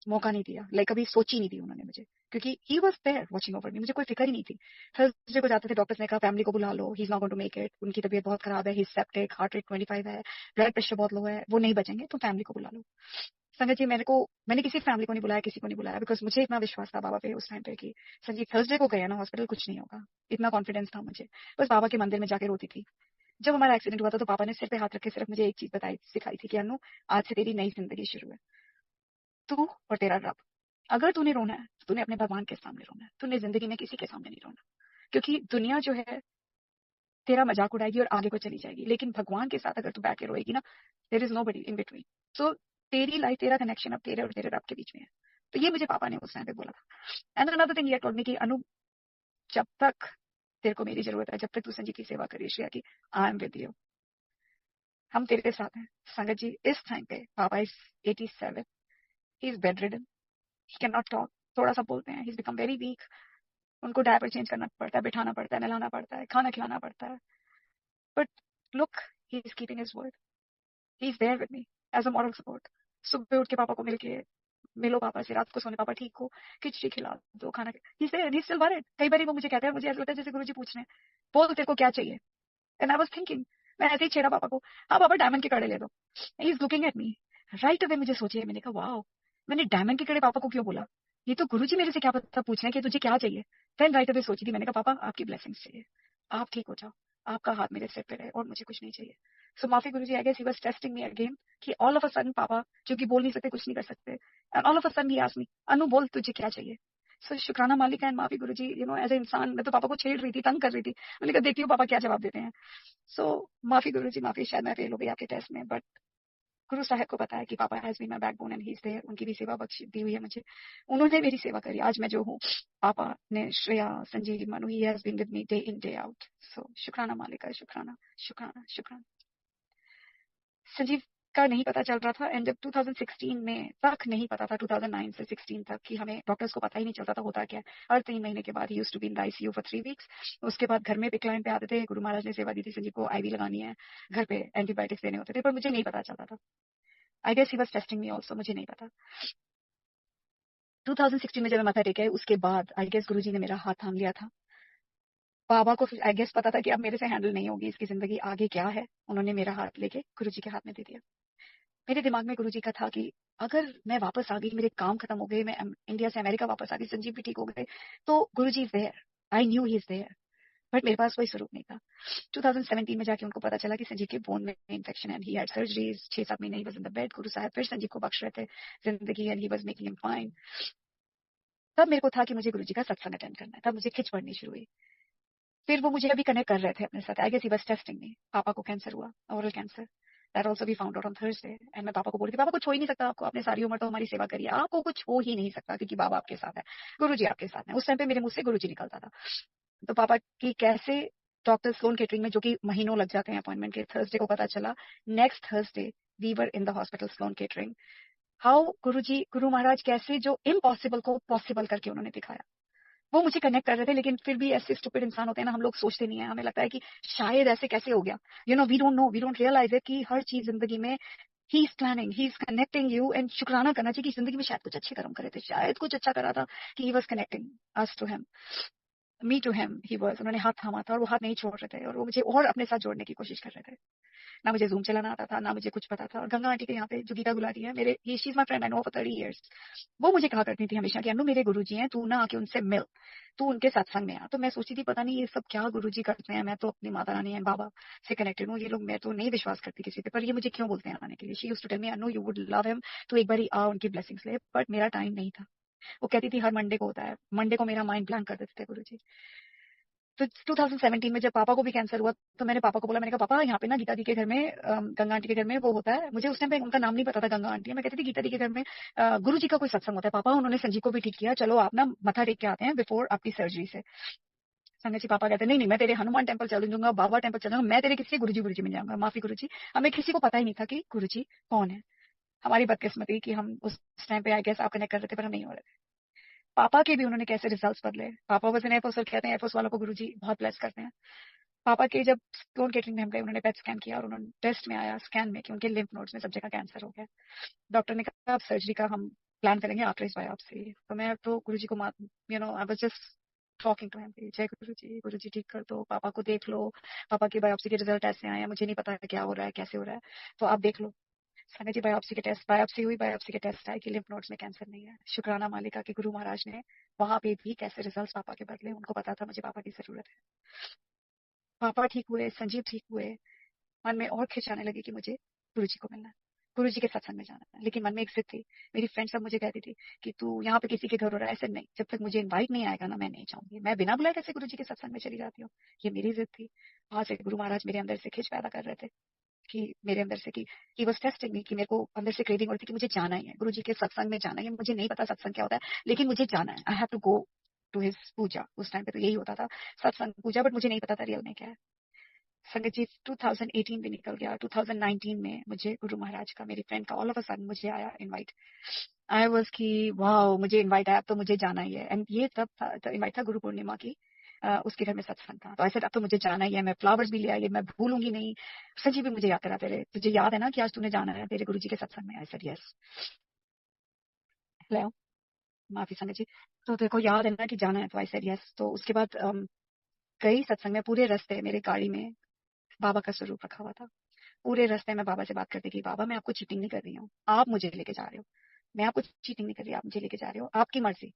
मौका नहीं दिया, लाइक कभी सोची नहीं दी उन्होंने मुझे, क्योंकि he was there watching over me, मुझे कोई फिक्र ही नहीं थी। थर्सडे को जाते थे, डॉक्टर्स ने कहा फैमिली को बुला लो, he is not going to make it, उनकी तबीयत बहुत खराब है, ही सेप्टिक, हार्ट रेट 25 है, ब्लड प्रेशर बहुत लो है, वो नहीं बचेंगे, तो फैमिली को बुला लो। संगत जी मैंने किसी फैमिली को नहीं बुलाया, किसी को नहीं बुलाया, बिकॉज मुझे इतना विश्वास था बाबा पे उस टाइम पे कि संजीव थर्सडे को गया ना हॉस्पिटल, कुछ नहीं होगा, इतना कॉन्फिडेंस था मुझे। बस बाबा के मंदिर में जाके रोती थी। जब हमारा एक्सीडेंट हुआ था, तो पापा ने सिर पे हाथ रख के सिर्फ मुझे एक चीज बताई, सिखाई थी कि अनु, आज से तेरी नई जिंदगी शुरू है, तू और तेरा रब। अगर तूने रोना है तो तूने अपने भगवान के सामने रोना है, तूने जिंदगी में किसी के सामने नहीं रोना, क्योंकि दुनिया जो है तेरा मजाक उड़ाएगी और आगे को चली जाएगी, लेकिन भगवान के साथ अगर तू बैठ के रोएगी ना, there is nobody in between. So तेरी लाइफ, तेरा कनेक्शन अब तेरे और तेरे रब के बीच में है। तो ये मुझे पापा ने उस टाइम पे बोला था। एंड अनदर थिंग ये टोल्ड मी कि अनु, जब तक तेरे को मेरी जरूरत है, जब तक तू संजीव की सेवा करी, श्रेया की, आई एम विद यू, हम तेरे साथ हैं। संगत जी इस टाइम पे पापा is 87, he is bed ridden, he can not talk, थोड़ा सा बोलते हैं, he is become very weak, उनको डायपर चेंज करना पड़ता है, बिठाना पड़ता है, नहलाना पड़ता है, खाना खिलाना पड़ता है। But look, he is keeping his word, he is there with me as a moral support. सुबह उठ के पापा को मिलो पापा से, रात को सोने पापा ठीक हो, खिचड़ी खिला दो, खाना, ही स्टिल वरिड। कई बार वो मुझे कहते हैं, मुझे ऐसा लगता है जैसे गुरुजी पूछ रहे हैं, बोल तेरे को क्या चाहिए। एंड आई वाज थिंकिंग, मैं ऐसे ही छेड़ा पापा को, हाँ पापा डायमंड के कड़े ले दो। He is looking at me right away. मुझे सोचिए, मैंने कहा वाओ, मैंने डायमंड के कड़े पापा को क्यों बोला, ये तो गुरुजी मेरे से क्या पता पूछ रहे हैं कि तुझे क्या चाहिए। देन राइट अवे सोची थी, मैंने कहा पापा आपकी ब्लेसिंग्स चाहिए, आप ठीक हो जाओ, आपका हाथ मेरे सिर पे रहे, और मुझे कुछ नहीं चाहिए। सो माफी Guruji, I guess he was testing me again, कि ऑल ऑफ अ सडन पापा, जो कि बोल नहीं सकते, कुछ नहीं कर सकते, and all of a sudden he asked me, Anu बोल तुझे क्या चाहिए। सो शुक्राना मालिक एंड माफी गुरुजी, एज ए इंसान मैं तो पापा को छेड़ रही थी, तंग कर रही थी। मैंने कहा देखती हूँ पापा क्या जवाब देते हैं। सो माफी गुरुजी माफी, शायद मैं फेल हो गई आपके टेस्ट में, बट गुरु साहब को पता है कि papa has been my backbone and he is there, उनकी भी सेवा बख्श दी हुई है मुझे, उन्होंने मेरी सेवा करी, आज मैं जो हूँ। पापा ने, Shreya, Sanjeev, Manu, he has been with me day in day out. So शुक्राना मालिक का, शुक्राना शुक्राना शुक्राना। संजीव का नहीं पता चल रहा था, एंड जब 2016 में तक नहीं पता था, 2009 से 16 तक, कि हमें डॉक्टर्स को पता ही नहीं चलता था होता क्या है। हर 3 महीने के बाद he used to be in ICU for 3 weeks. उसके बाद घर में पिकलाइन पे आते थे, गुरु महाराज ने सेवा दी थी, संजीव को आईवी लगानी है, घर पे एंटीबायोटिक्स देने होते थे, पर मुझे नहीं पता चलता था। I guess he was testing me also, मुझे नहीं पता। 2016 में जब मैं माथा टेके, उसके बाद आई गेस गुरुजी ने मेरा हाथ थाम लिया था। बाबा को आई गेस पता था कि अब मेरे से हैंडल नहीं होगी इसकी जिंदगी, आगे क्या है। उन्होंने मेरा हाथ लेके गुरुजी के हाथ में दे दिया। मेरे दिमाग में गुरुजी का था कि अगर मैं वापस आ गई, मेरे काम खत्म हो गए, मैं इंडिया से अमेरिका वापस आ गई, संजीव भी ठीक हो गए, तो Guruji is there, I knew he is there, but मेरे पास कोई स्वरूप नहीं था। 2017 में जाके उनको पता चला कि संजीव के बोन में इन्फेक्शन है, ही हैड सर्जरीज, 6-7 महीने he was in the bed. गुरु साहब फिर संजीव को बख्श रहे थे जिंदगी, and he was making him fine. तब मेरे को था कि मुझे गुरुजी का सत्संग अटेंड करना है, तब मुझे खिंच पड़नी शुरू हुई। फिर वो मुझे अभी कनेक्ट कर रहे थे अपने साथ, I guess he was testing me. पापा को कैंसर हुआ, oral cancer, that also we found out on Thursday. And मैं पापा को बोली थी, पापा कुछ हो ही नहीं सकता आपको, आपने सारी उम्र तो हमारी सेवा करी है, आपको कुछ हो ही नहीं सकता क्योंकि बाबा आपके साथ है, गुरुजी आपके साथ है। उस टाइम पे मेरे मुंह से गुरुजी निकलता था। तो पापा की कैसे डॉक्टर स्लोन केटरिंग में, जो कि महीनों लग जाते हैं अपॉइंटमेंट के, थर्सडे को पता चला, next Thursday we were in the hospital Sloan Kettering. How Guruji, Guru Maharaj कैसे जो इम्पॉसिबल को पॉसिबल करके उन्होंने दिखाया, वो मुझे कनेक्ट कर रहे थे। लेकिन फिर भी ऐसे स्टूपिड इंसान होते हैं ना, हम लोग सोचते नहीं है, हमें लगता है कि शायद ऐसे कैसे हो गया, we don't know, we don't realise है कि हर चीज जिंदगी में he is planning, he is connecting you. And शुक्राना करना चाहिए कि जिंदगी में शायद कुछ अच्छे कर्म करे थे, शायद कुछ अच्छा करा था कि he was connecting us to him, me to him, he was. उन्होंने हाथ थामा था और वो हाथ नहीं छोड़ रहे थे, और वो मुझे और अपने साथ जोड़ने की कोशिश कर रहे थे। ना मुझे जूम चलाना आता था, ना मुझे कुछ पता था। और गंगा आंटी के यहाँ पे जो गीता गुलाटी है, मेरे ये she is my friend, I know for 30 years, वो मुझे कहा करती थी हमेशा कि अनु मेरे गुरुजी हैं, तू ना आके उनसे मिल, तू उनके सत्संग में आ। तो मैं सोचती थी पता नहीं ये सब क्या गुरुजी करते हैं, मैं तो अपनी माता रानी एंड बाबा से कनेक्टेड हूँ, ये लोग, मैं तो नहीं विश्वास करती किसी पे, पर ये मुझे क्यों बोलते हैं आने के लिए। She used to tell me Anu you would love him, तू एक बार ही आ उनकी ब्लेसिंग्स ले। बट मेरा टाइम नहीं था। वो कहती थी हर मंडे को होता है, मंडे को मेरा माइंड ब्लैंक कर देते थे गुरुजी। तो 2017 में जब पापा को भी कैंसर हुआ, तो मैंने पापा को बोला, मैंने कहा पापा यहाँ पे ना गीता दी के घर में, गंगा आंटी के घर में वो होता है। मुझे उस टाइम पे उनका नाम नहीं पता था, गंगा आंटी है। मैं कहती थी गीता दी के घर में गुरु जी का कोई सत्संग होता है पापा, उन्होंने संजीव को भी ठीक किया, चलो आप ना मथा टेक के आते हैं बिफोर आपकी सर्जरी से। संगत जी पापा कहते नहीं नहीं, मैं तेरे हनुमान टेम्पल चल जाऊंगा, बाबा टेम्पल चल जाऊंगा, मैं तेरे किसी गुरुजी गुरुजी में जाऊंगा। माफी गुरुजी, हमें किसी को पता ही नहीं था कि गुरुजी कौन है। हमारी बदकिस्मती कि हम उस टाइम पे आई गेस आप कनेक्ट कर रहे थे, पर हम नहीं हो रहे थे। पापा के भी उन्होंने कैसे रिजल्ट्स बदले। पापा वजन एयरफोर्स, कहते हैं एयरफोर्स वालों को गुरुजी बहुत ब्लेस करते हैं। पापा के जब स्टोन केटरिंग में हम गए, उन्होंने पेट स्कैन किया और उन्होंने टेस्ट में आया स्कैन में कि उनके लिम्फ नोड्स में सब जगह कैंसर हो गया। डॉक्टर ने कहा अब सर्जरी का हम प्लान करेंगे आफ्टर इस बायोप्सी। तो मैं तो गुरुजी को I was just talking to him, जय गुरुजी, गुरुजी ठीक कर दो, पापा को देख लो, पापा की बायोप्सी के रिजल्ट ऐसे आए हैं, मुझे नहीं पता क्या हो रहा है कैसे हो रहा है, तो आप देख लो। संगत जी बायोप्सी के टेस्ट, बायोप्सी हुई, बायोप्सी के टेस्ट आए कि लिम्फ नोड्स में कैंसर नहीं है। शुक्राना मालिका के गुरु महाराज ने वहां पे भी कैसे रिजल्ट्स पापा के बदले, उनको पता था मुझे पापा की जरूरत है। पापा ठीक हुए, संजीव ठीक हुए, मन में और खिंच आने लगी कि मुझे गुरुजी को मिलना है, गुरुजी के सत्संग में जाना है। लेकिन मन में एक जिद थी। मेरी फ्रेंड सब मुझे कहती थी कि तू यहाँ पे किसी के घर हो रहा है, ऐसे नहीं, जब तक मुझे इनवाइट नहीं आएगा ना मैं नहीं चाहूंगी। मैं बिना बुलाए कैसे गुरुजी के सत्संग में चली जाती हूँ, ये मेरी जिद थी। वहां से गुरु महाराज मेरे अंदर से खिंच पैदा कर रहे थे कि मेरे अंदर से कि ही वाज टेस्टिंग मी, कि मेरे को अंदर से क्रेविंग हो रही थी कि मुझे जाना ही है, गुरुजी के सत्संग में जाना ही है। मुझे नहीं पता सत्संग क्या होता है, लेकिन मुझे जाना है, I have to go to his puja. उस टाइम पे तो यही होता था, सत्संग पूजा, बट मुझे नहीं पता था रियल में क्या है। संगत जी 2018 भी निकल गया, 2019 में मुझे गुरु महाराज का, मेरी फ्रेंड का ऑल ऑफ अ सडन मुझे आया इनवाइट। आई वाज कि वाओ, मुझे इनवाइट आया, अब तो मुझे जाना ही है। एंड ये तब था, तो इनवाइट था गुरु पूर्णिमा की, उसके घर में सत्संग था। तो ऐसे अब तो मुझे जाना ही है, मैं फ्लावर्स भी ले आई, मैं भूलूंगी नहीं। संजीव भी मुझे याद कराते रहे, तुझे याद है ना कि आज तूने जाना है तेरे गुरु जी के सत्संग में। I said yes. हेलो, माफी संगत जी, तो तेरे को याद है ना कि जाना है, तो आई सेड यस। तो उसके बाद गई सत्संग में। पूरे रास्ते मेरे गाड़ी में बाबा का स्वरूप रखा हुआ था। पूरे रास्ते में बाबा से बात करती थी, बाबा मैं आपको चीटिंग नहीं कर रही हूँ, आप मुझे लेके जा रहे हो, मैं आपको चीटिंग नहीं कर रही, आप मुझे लेके जा रहे हो, आपकी मर्जी,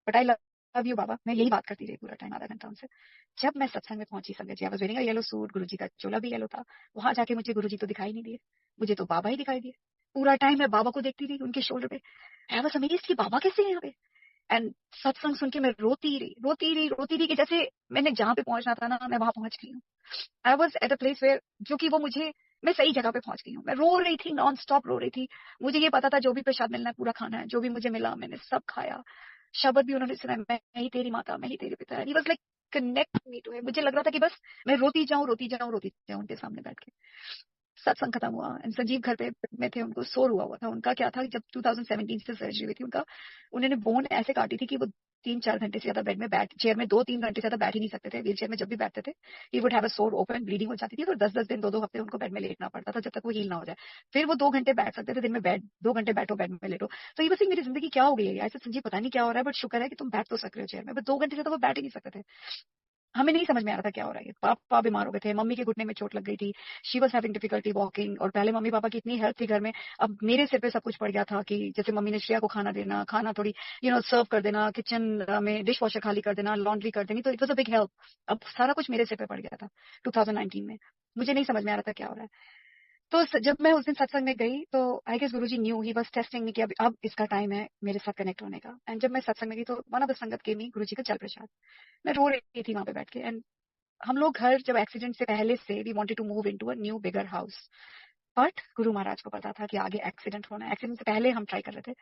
बट आई लव यू बाबा। मैं यही बात करती रही पूरा टाइम, आधा घंटा उनसे। जब मैं सत्संग में पहुंची संगत जी, I was wearing a yellow suit, Guruji का चोला भी येलो था। वहां जाके मुझे गुरुजी तो दिखाई नहीं दिए, मुझे तो बाबा ही दिखाई दिए। पूरा टाइम मैं बाबा को देखती रही, उनके शोल्डर पे। आई वाज अमेज्ड कि बाबा कैसे हैं यहाँ पे। एंड सत्संग सुन के मैं रोती रही, रोती रही, रोती रही कि जैसे मैंने जहां पे पहुंचना था ना, मैं वहां पहुंच गई हूँ। I was at a place where, जो कि वो मुझे, मैं सही जगह पे पहुंच गई हूँ। मैं रो रही थी, नॉन स्टॉप रो रही थी। मुझे ये पता था जो भी प्रसाद मिलना है पूरा खाना है, जो भी मुझे मिला मैंने सब खाया। शब्द भी उन्होंने सुना, मैं ही तेरी माता, मैं ही तेरे पिता। He was like connect me to him. मुझे लग रहा था कि बस मैं रोती जाऊं, रोती जाऊं, रोती जाऊं उनके सामने बैठ के। सत्संग खत्म हुआ एंड संजीव घर पे में थे, उनको शोर हुआ था। उनका क्या था, जब 2017 से सर्जरी हुई थी उनका, उन्होंने बोन ऐसे काटी थी कि वो 3-4 घंटे से ज्यादा बेड में बैठ, चेयर में 2-3 घंटे से ज्यादा बैठ ही नहीं सकते थे। व्हील चेयर में जब भी बैठते थे ही वुड हैव अ सोर ओपन, ब्लीडिंग हो जाती थी। तो 10-10 दिन, 2-2 हफ्ते उनको बेड में लेटना पड़ता था जब तक वो हील ना हो जाए। फिर वो 2 घंटे बैठ सकते थे दिन में, बेड 2 घंटे बैठो, बेड में लेटो। तो ये बस मेरी जिंदगी क्या हो गई है ऐसे, संजीव पता नहीं क्या हो रहा है, बट शुक्र है कि तुम बैठ तो सक रहे हो चेयर में, बट 2 घंटे से तो वो बैठ ही नहीं सकते थे। हमें नहीं समझ में आ रहा था क्या हो रहा है। पापा बीमार हो गए थे, मम्मी के घुटने में चोट लग गई थी, she was having difficulty walking. और पहले मम्मी पापा की इतनी हेल्थ थी घर में, अब मेरे सिर पे सब कुछ पड़ गया था कि जैसे मम्मी ने श्रेया को खाना देना, खाना थोड़ी सर्व कर देना, किचन में डिश वॉशर खाली कर देना, लॉन्ड्री कर देनी, तो it was a big help. अब सारा कुछ मेरे सिर पे पड़ गया था 2019 में। मुझे नहीं समझ में आ रहा था क्या हो रहा है। तो जब मैं उस दिन सत्संग में गई, तो I guess Guruji knew, he was testing me कि अब इसका टाइम है मेरे साथ कनेक्ट होने का। एंड जब मैं सत्संग में गई, तो वन ऑफ द संगत के मी गुरुजी का जल प्रसाद, मैं रो रही थी वहां पे बैठ के। एंड हम लोग घर जब एक्सीडेंट से पहले से we wanted to move into a new bigger house, but Guru Maharaj को पता था कि आगे एक्सीडेंट होना है। एक्सीडेंट से पहले हम ट्राई कर रहे थे।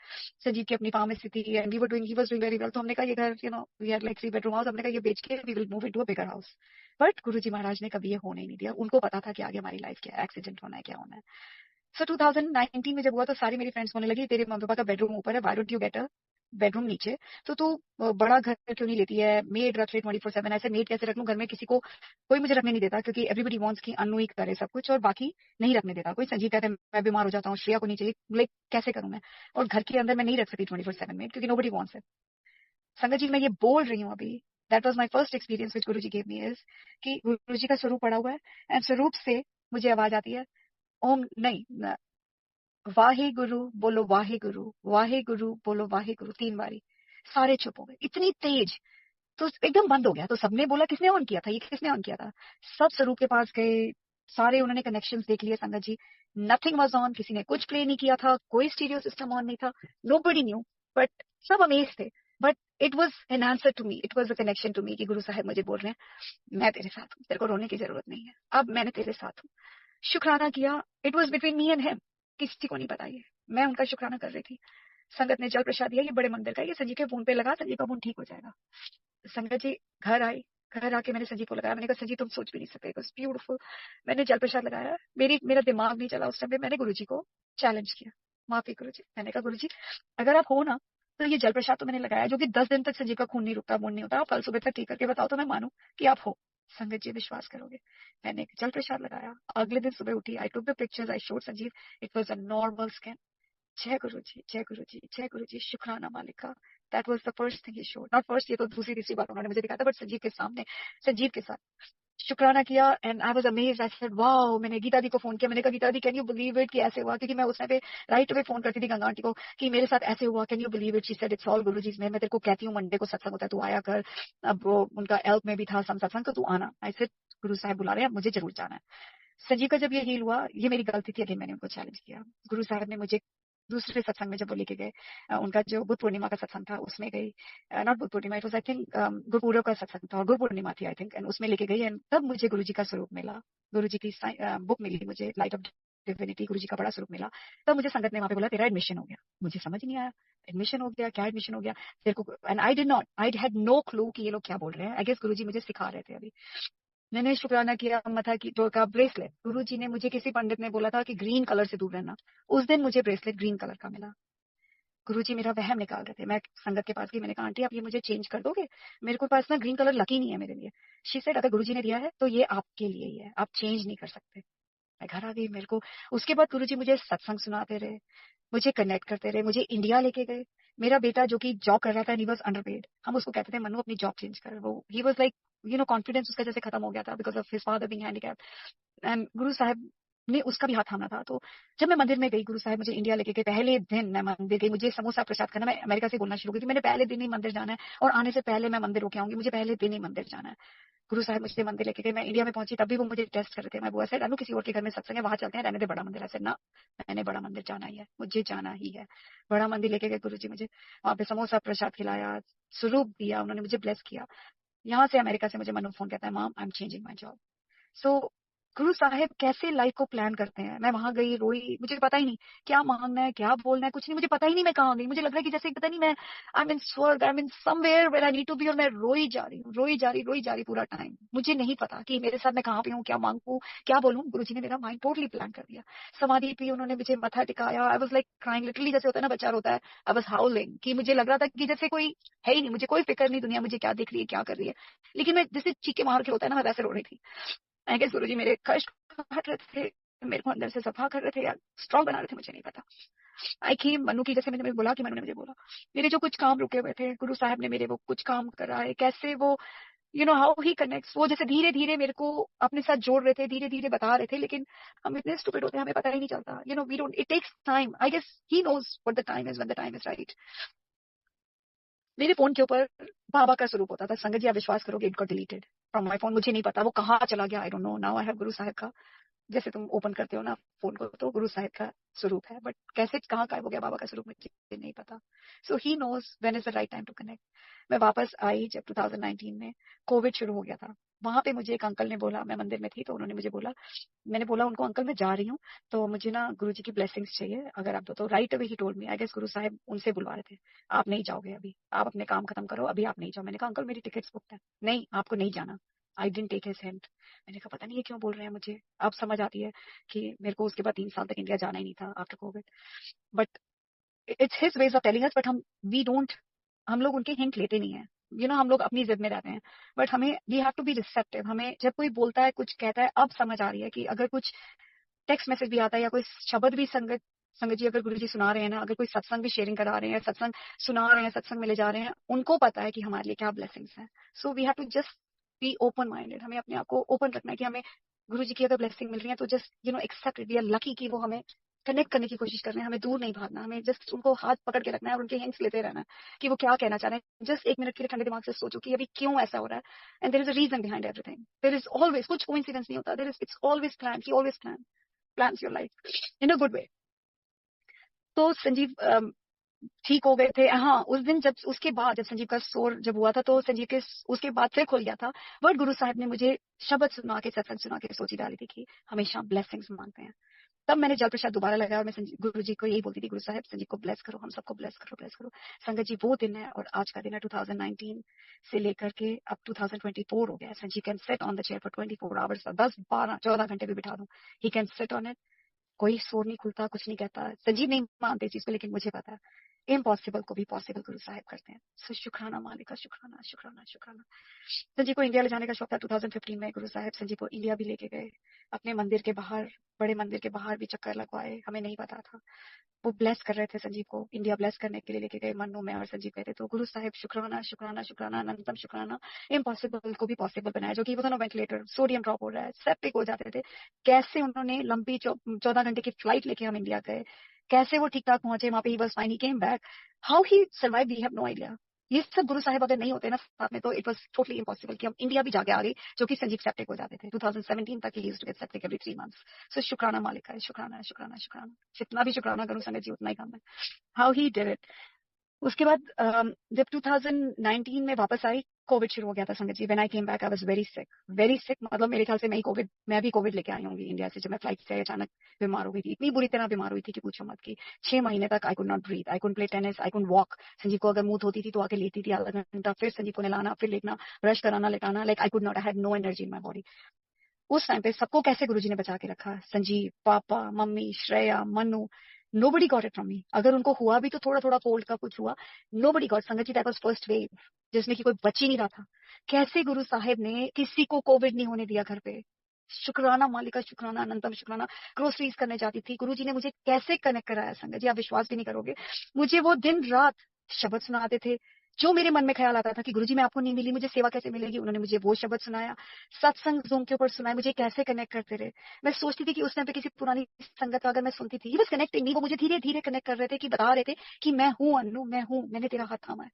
संजीव की अपनी फार्मेसी थी and he was doing very well. तो हमने कहा ये घर we are like 3 bedroom house, हमने कहा ये बेच के we will move into a bigger house. But Guru ji महाराज ने कभी ये होने ही नहीं दिया। उनको पता था कि आगे हमारी लाइफ क्या है, एक्सीडेंट होना है, क्या होना है। सो 2019 में जब हुआ तो सारी मेरी फ्रेंड्स बोलने लगी तेरे मम्मी पापा का बेडरूम ऊपर है, why don't you get a bedroom नीचे, तो तू बड़ा घर क्यों नहीं लेती है, मेड रख ले 24/7। ऐसे मेड कैसे रख लूं घर में, किसी को कोई मुझे रखने नहीं देता, क्योंकि एवरीबडी वांट्स की अनु ही करे सब कुछ और बाकी नहीं रखने देता कोई। संजीव कहते हैं मैं बीमार हो जाता हूँ, श्रेया को नहीं चाहिए, लाइक कैसे करूं मैं। और घर के अंदर मैं नहीं रख सकती 24/7 मेड, क्योंकि नोबडी वांट्स इट। संगत जी मैं ये बोल रही हूँ अभी, that was my first experience which Guru ji gave me, is कि गुरु जी का स्वरूप पड़ा हुआ है एंड स्वरूप से मुझे आवाज आती है ओम नहीं, वाहे गुरु बोलो, वाहे गुरु, वाहे गुरु बोलो, वाहे गुरु 3 बारी। सारे चुप हो गए, इतनी तेज। तो एकदम बंद हो गया। तो सबने बोला किसने ऑन किया था, ये किसने ऑन किया था। सब स्वरूप के पास गए, सारे उन्होंने कनेक्शंस देख लिए संगत जी, नथिंग वाज ऑन, किसी ने कुछ प्ले नहीं किया था, कोई स्टीरियो सिस्टम ऑन नहीं था, नोबडी न्यू, बट सब अमेज थे। But it was an answer to me, it was a connection to me कि गुरु साहब मुझे बोल रहे हैं मैं तेरे साथ हूँ, तेरे को रोने की जरूरत नहीं है, अब मैंने तेरे साथ हूँ। शुक्राना किया, it was between me and him, किसी को नहीं पता ये, मैं उनका शुक्राना कर रही थी। संगत ने जल प्रसाद दिया, ये बड़े मंदिर का, ये संजीव के फोन पे लगा, संजीव का फोन ठीक हो जाएगा। संगत जी घर आई, घर आके मैंने संजीव को लगाया, मैंने कहा संजीव तुम सोच भी नहीं सकते, ब्यूटीफुल। मैंने जल प्रसाद लगाया, मेरा दिमाग नहीं चला उस टाइम पे, मैंने गुरु जी को चैलेंज किया, माफी गुरु जी, मैंने कहा गुरु जी अगर आप हो ना तो ये जल प्रसाद तो मैंने लगाया जो कि 10 दिन तक संजीव का खून नहीं रुकता, मूड नहीं होता, आप कल सुबह तक ठीक करके बताओ तो मैं मानू कि आप हो। संगत जी विश्वास करोगे, मैंने जल प्रसाद लगाया, अगले दिन सुबह उठी, I took the pictures, I showed Sanjeev, it was a normal scan. जय गुरु जी, जय गुरु जी, जय गुरु जी, शुक्राना मालिक का। That was the first thing he showed, not first, ये तो दूसरी तीसरी बार उन्होंने मुझे दिखाया था, बट संजीव के सामने, संजीव के साथ शुक्राना किया and I was amazed. I said wow. मैंने गीता दी को फोन किया, मैंने कहा गीता दी कैन यू बिलीव इट कि ऐसे हुआ, क्योंकि मैं उस टाइम पे राइट अवे फोन करती थी गंगा आंटी को कि मेरे साथ ऐसे हुआ, can you believe it. She said it's all Guruji's मैं तेरे को कहती हूँ मंडे को सत्संग होता है, तू आया कर। अब वो उनका एल्प में भी था सम सत्संग, तो तू आना। आई सेड गुरु साहब बुला रहे हैं, मुझे जरूर जाना है। संजीव का जब ये हील हुआ, ये मेरी गलती थी, अगेन मैंने उनको चैलेंज किया। गुरु साहब ने मुझे दूसरे सत्संग में जब वो लेके गए, उनका जो बुद्ध पूर्णिमा का सत्संग था उसमें गई, not Buddha Purnima, it was I think Gurpurab का सत्संग था, गुरु पूर्णिमा थी आई थिंक, एंड उसमें लेके गई एंड तब मुझे गुरु जी का स्वरूप मिला, गुरु जी की बुक मिली मुझे, लाइट ऑफ डिविनिटी, गुरु जी का बड़ा स्वरूप मिला। तब मुझे संगत ने वहां पे बोला तेरा एडमिशन हो गया। मुझे समझ नहीं आया, एडमिशन हो गया, क्या एडमिशन हो गया तेरे को, and I did not, I had no clue कि ये लोग क्या बोल रहे हैं। आई गेस गुरु जी मुझे सिखा रहे थे अभी। मैंने शुक्राना किया, मथा की जो का ब्रेसलेट, गुरु जी ने मुझे, किसी पंडित ने बोला था कि ग्रीन कलर से दूर रहना, उस दिन मुझे ब्रेसलेट ग्रीन कलर का मिला। गुरु जी मेरा वहम निकाल रहे थे। मैं संगत के पास गई, मैंने कहा आंटी आप ये मुझे चेंज कर दोगे, मेरे को पास ना ग्रीन कलर लकी नहीं है मेरे लिए। शी सेड अगर गुरु जी ने दिया है तो ये आपके लिए ही है, आप चेंज नहीं कर सकते। मैं घर आ गई, मेरे को उसके बाद गुरु जी मुझे सत्संग सुनाते रहे, मुझे कनेक्ट करते रहे, मुझे इंडिया लेके गए। मेरा बेटा जो कि जॉब कर रहा था, ही वाज अंडरपेड, हम उसको कहते थे मनु अपनी जॉब चेंज कर, वो ही वाज लाइक कॉन्फिडेंस उसका जैसे खत्म हो गया था because of his father being handicapped, and Guru Sahab ने उसका भी हाथ थामा था। तो जब मैं मंदिर में गई, गुरु साहब मुझे इंडिया लेके गए, पहले दिन मैं मंदिर गई, मुझे समोसा प्रसाद करना, मैं अमेरिका से बोलना शुरू की थी, मैंने पहले दिन ही मंदिर जाना है और आने से पहले मैं मंदिर होके आऊंगी, मुझे पहले दिन ही मंदिर जाना है। गुरु साहब मुझे मंदिर लेके गए, मैं इंडिया में पहुंची तब भी वो मुझे टेस्ट कर रहे थे। मैं बुआ से अनु किसी और के घर में सत्संग है, वहां चलते हैं, रहने दे बड़ा मंदिर। ऐसे ना, मैंने बड़ा मंदिर जाना ही है, मुझे जाना ही है। बड़ा मंदिर लेके गए गुरु जी मुझे, वहां पे समोसा प्रसाद खिलाया, स्वरूप दिया, उन्होंने मुझे ब्लेस किया। यहाँ से अमेरिका से मुझे मनु फोन कहता है mom I am changing my job. So Guru Saheb कैसे लाइफ को प्लान करते हैं। मैं वहां गई, रोई, मुझे पता ही नहीं क्या मांगना है, क्या बोलना है, कुछ नहीं, मुझे पता ही नहीं मैं कहाँ गई। मुझे लग रहा है कि जैसे पता नहीं मैं आई मीन स्वर्ग, I mean somewhere where I need to be, और मैं रोई जा रही हूँ, रोई जा रही, रोई जा रही पूरा टाइम। मुझे नहीं पता कि मेरे साथ मैं कहाँ पे हूँ, क्या मांगू, क्या बोलूँ। गुरु जी ने मेरा माइंड टोटली प्लान कर दिया। समाधि पी, उन्होंने मुझे मथा टिकाया, I was like crying literally, जैसे होता है ना बच्चा रोता है, आई वाज हाउलिंग, कि मुझे लग रहा था कि जैसे कोई है ही नहीं, मुझे कोई फिक्र नहीं, दुनिया मुझे क्या देख रही है, क्या कर रही है, लेकिन मैं जैसे चीखे मार के होता है ना, मैं वैसे रो रही थी। आई गेस गुरुजी मेरे कष्ट हट रहे थे, मेरे को अंदर से सफा कर रहे थे या स्ट्रॉन्ग बना रहे थे, मुझे नहीं पता। आई केम मनु की, जैसे मैंने बोला कि मनु ने मुझे बोला, मेरे जो कुछ काम रुके हुए थे गुरु साहब ने मेरे वो कुछ काम कराए, कैसे वो हाउ ही कनेक्ट्स, वो जैसे धीरे धीरे मेरे को अपने साथ जोड़ रहे थे, धीरे धीरे बता रहे थे, लेकिन हम इतने स्टूपिड होते हैं, हमें पता ही नहीं चलता। We don't, it takes time. I guess he knows what the time is, when the time is right. मेरे फोन के ऊपर बाबा का स्वरूप होता था। संगत जी आप विश्वास करोगे, it got deleted from my phone, मुझे नहीं पता वो कहाँ चला गया, आई don't no. Now I have गुरु साहब का, जैसे तुम ओपन करते हो ना फोन को तो गुरु साहिब का स्वरूप है, बट कैसे कहाँ गायब हो गया बाबा का स्वरूप मुझे नहीं पता। So he knows when is the right time to connect. मैं वापस आई जब 2019 में कोविड शुरू हो गया था, वहां पे मुझे एक अंकल ने बोला, मैं मंदिर में थी तो उन्होंने मुझे बोला, मैंने बोला उनको, अंकल मैं जा रही हूँ तो मुझे ना गुरुजी की ब्लेसिंग्स चाहिए, अगर आप दो तो। Right away he told me, I guess Guru Sahab उनसे बुलवा रहे थे, आप नहीं जाओगे अभी, आप अपने काम खत्म करो, अभी आप नहीं जाओ। मैंने कहा अंकल मेरी टिकट्स बुक है, नहीं आपको नहीं जाना। I didn't take his hint. मैंने कहा पता नहीं ये क्यों बोल रहे हैं मुझे। अब समझ आती है कि मेरे को उसके बाद 3 साल तक इंडिया जाना ही नहीं था after covid. But it's his ways of telling us, but we don't, हम लोग उनके हिंट लेते नहीं है। हम लोग अपनी जिद में रहते हैं। बट हमें we have to be receptive. हमें जब कोई बोलता है, कुछ कहता है, अब समझ आ रही है कि अगर कुछ टेक्स्ट मैसेज भी आता है या कोई शब्द भी संगत संगत जी अगर गुरु जी सुना रहे हैं ना, अगर कोई सत्संग भी शेयरिंग करा रहे हैं, सत्संग सुना रहे हैं, सत्संग में ले जा रहे हैं, उनको पता है कि हमारे लिए क्या ब्लेसिंग्स हैं। So we have to just be open minded. हमें अपने आप को ओपन रखना है कि हमें गुरु जी की अगर ब्लेसिंग मिल रही है तो just accept it. We are lucky कि वो हमें कनेक्ट करने की कोशिश कर रहे हैं। हमें दूर नहीं भागना, हमें जस्ट उनको हाथ पकड़ के रखना है और उनके हिंट्स लेते रहना है कि वो क्या कहना चाह रहे हैं। जस्ट 1 मिनट के लिए ठंडे दिमाग से सोचो कि अभी क्यों ऐसा हो रहा है, and there is a reason behind everything. There is always, कुछ कोइंसिडेंस नहीं होता, there is, it's always plan, he always plans your life in a good way। तो संजीव ठीक हो गए थे। हाँ, उस दिन जब, उसके बाद जब संजीव का शोर जब हुआ था तो संजीव के उसके बाद फिर खुल गया था। बट गुरु साहब ने मुझे शब्द सुना के, सत्संग सुना के सोची डाली थी कि हमेशा ब्लेसिंग्स मांगते हैं। तब मैंने जल प्रसाद दोबारा लगाया और मैं गुरु जी को यही बोलती थी, गुरु साहब संजीव को ब्लेस करो, हम सबको ब्लेस करो, ब्लेस करो। संगत जी वो दिन है और आज का दिन है 2019 से लेकर के अब 2024 हो गया है। Sanjeev can sit on the chair for 24 hours, 10 12 14 घंटे भी बिठा दूं, he can sit on it. कोई शोर नहीं खुलता, कुछ नहीं कहता। संजीव नहीं मानते इस चीज को, लेकिन मुझे पता है इम्पॉसिबल को भी पॉसिबल गुरु साहब करते हैं। सो शुक्राना मालिक का, शुक्राना शुक्राना शुक्राना। संजीव को इंडिया ले जाने का शौक था। 2015 में गुरु साहब संजीव को इंडिया भी लेके गए, अपने मंदिर के बाहर, बड़े मंदिर के बाहर भी चक्कर लगवाए, हमें नहीं पता था। वो ब्लेस कर रहे थे संजीव को, इंडिया ब्लेस करने के लिए लेके गए। मन्नू में और संजीव गए थे। तो गुरु साहब शुक्राना शुक्राना शुक्राना, अनंतम शुक्राना। इम्पॉसिबल को भी पॉसिबल बनाया, जो कि वो वेंटिलेटर, सोडियम ड्रॉप हो रहा है, सेप्टिक हो जाते थे। कैसे उन्होंने लंबी 14 घंटे की फ्लाइट लेके हम इंडिया गए, कैसे वो ठीक ठाक पहुंचे वहां पे, he was fine, he came back, how he survive, we have no idea. ये सब गुरु साहब अगर नहीं होते ना साथ में, तो इट वाज टोटली इम्पॉसिबल कि हम इंडिया भी जाके आ गए, जो कि संजीव सेप्टिक हो जाते थे। 2017 तक he used to get septic every 3 months. So शुक्राना मालिक है, शुक्राना शुक्राना शुक्राना। जितना भी शुक्राना करूं संगत जी उतना ही कम है, हाउ ही डिड इट। उसके बाद जब 2019 में वापस आई, कोविड शुरू हो गया था संगत जी। When I came back I was very sick, very sick. मतलब मेरे ख्याल से मैं भी कोविड लेके आई होंगी इंडिया से, जब मैं फ्लाइट से अचानक बीमार हो गई थी। इतनी बुरी तरह बीमार हुई थी कि पूछो मत। की 6 महीने तक I could not breathe, I could play tennis, I could walk. Sanjeev को अगर मूड होती थी तो आके लेती थी आधा घंटा, फिर संजीव को नहलाना, फिर लेटना, ब्रश कराना, लेटाना, like I could not, I had no energy in my body. उस टाइम पे सबको कैसे गुरुजी ने बचा के रखा, संजीव, पापा, mummy, Shreya, Manu, nobody got it from me. अगर उनको हुआ भी तो थोड़ा थोड़ा कोल्ड का कुछ हुआ, नोबडी गॉट। संगत जी दैट वाज फर्स्ट वेव, जिसमें कि कोई बच ही नहीं रहा था। कैसे गुरु साहिब ने किसी को कोविड नहीं होने दिया घर पे। शुक्राना मालिक का, शुक्राना अनंतम शुक्राना। ग्रोसरीज करने जाती थी, गुरुजी ने मुझे कैसे कनेक्ट कराया संगत जी, आप विश्वास भी नहीं करोगे। मुझे वो दिन रात शब्द सुनाते थे। जो मेरे मन में ख्याल आता था कि गुरुजी मैं आपको नहीं मिली, मुझे सेवा कैसे मिलेगी, उन्होंने मुझे वो शब्द सुनाया। सत्संग जूम के ऊपर सुनाया, मुझे कैसे कनेक्ट करते रहे। मैं सोचती थी कि उस टाइम पे किसी पुरानी संगत का अगर मैं सुनती थी, बस कनेक्टिंग नहीं, वो मुझे धीरे धीरे कनेक्ट कर रहे थे, कि बता रहे थे कि मैं हूँ अनु, मैं हूँ, मैंने तेरा हाथ थामा है।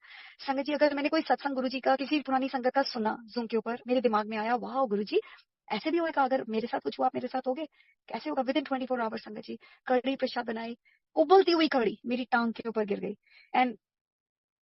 संगत जी अगर मैंने कोई सत्संग गुरुजी का किसी पुरानी संगत का सुना जूम के ऊपर, मेरे दिमाग में आया, वाह गुरुजी ऐसे भी होगा, अगर मेरे साथ कुछ हुआ आप मेरे साथ होगे, कैसे होगा। विद इन 24 आवर्स संगत जी कड़ी प्रसाद बनाई, उबलती हुई कड़ी मेरी टांग के ऊपर गिर गई। एंड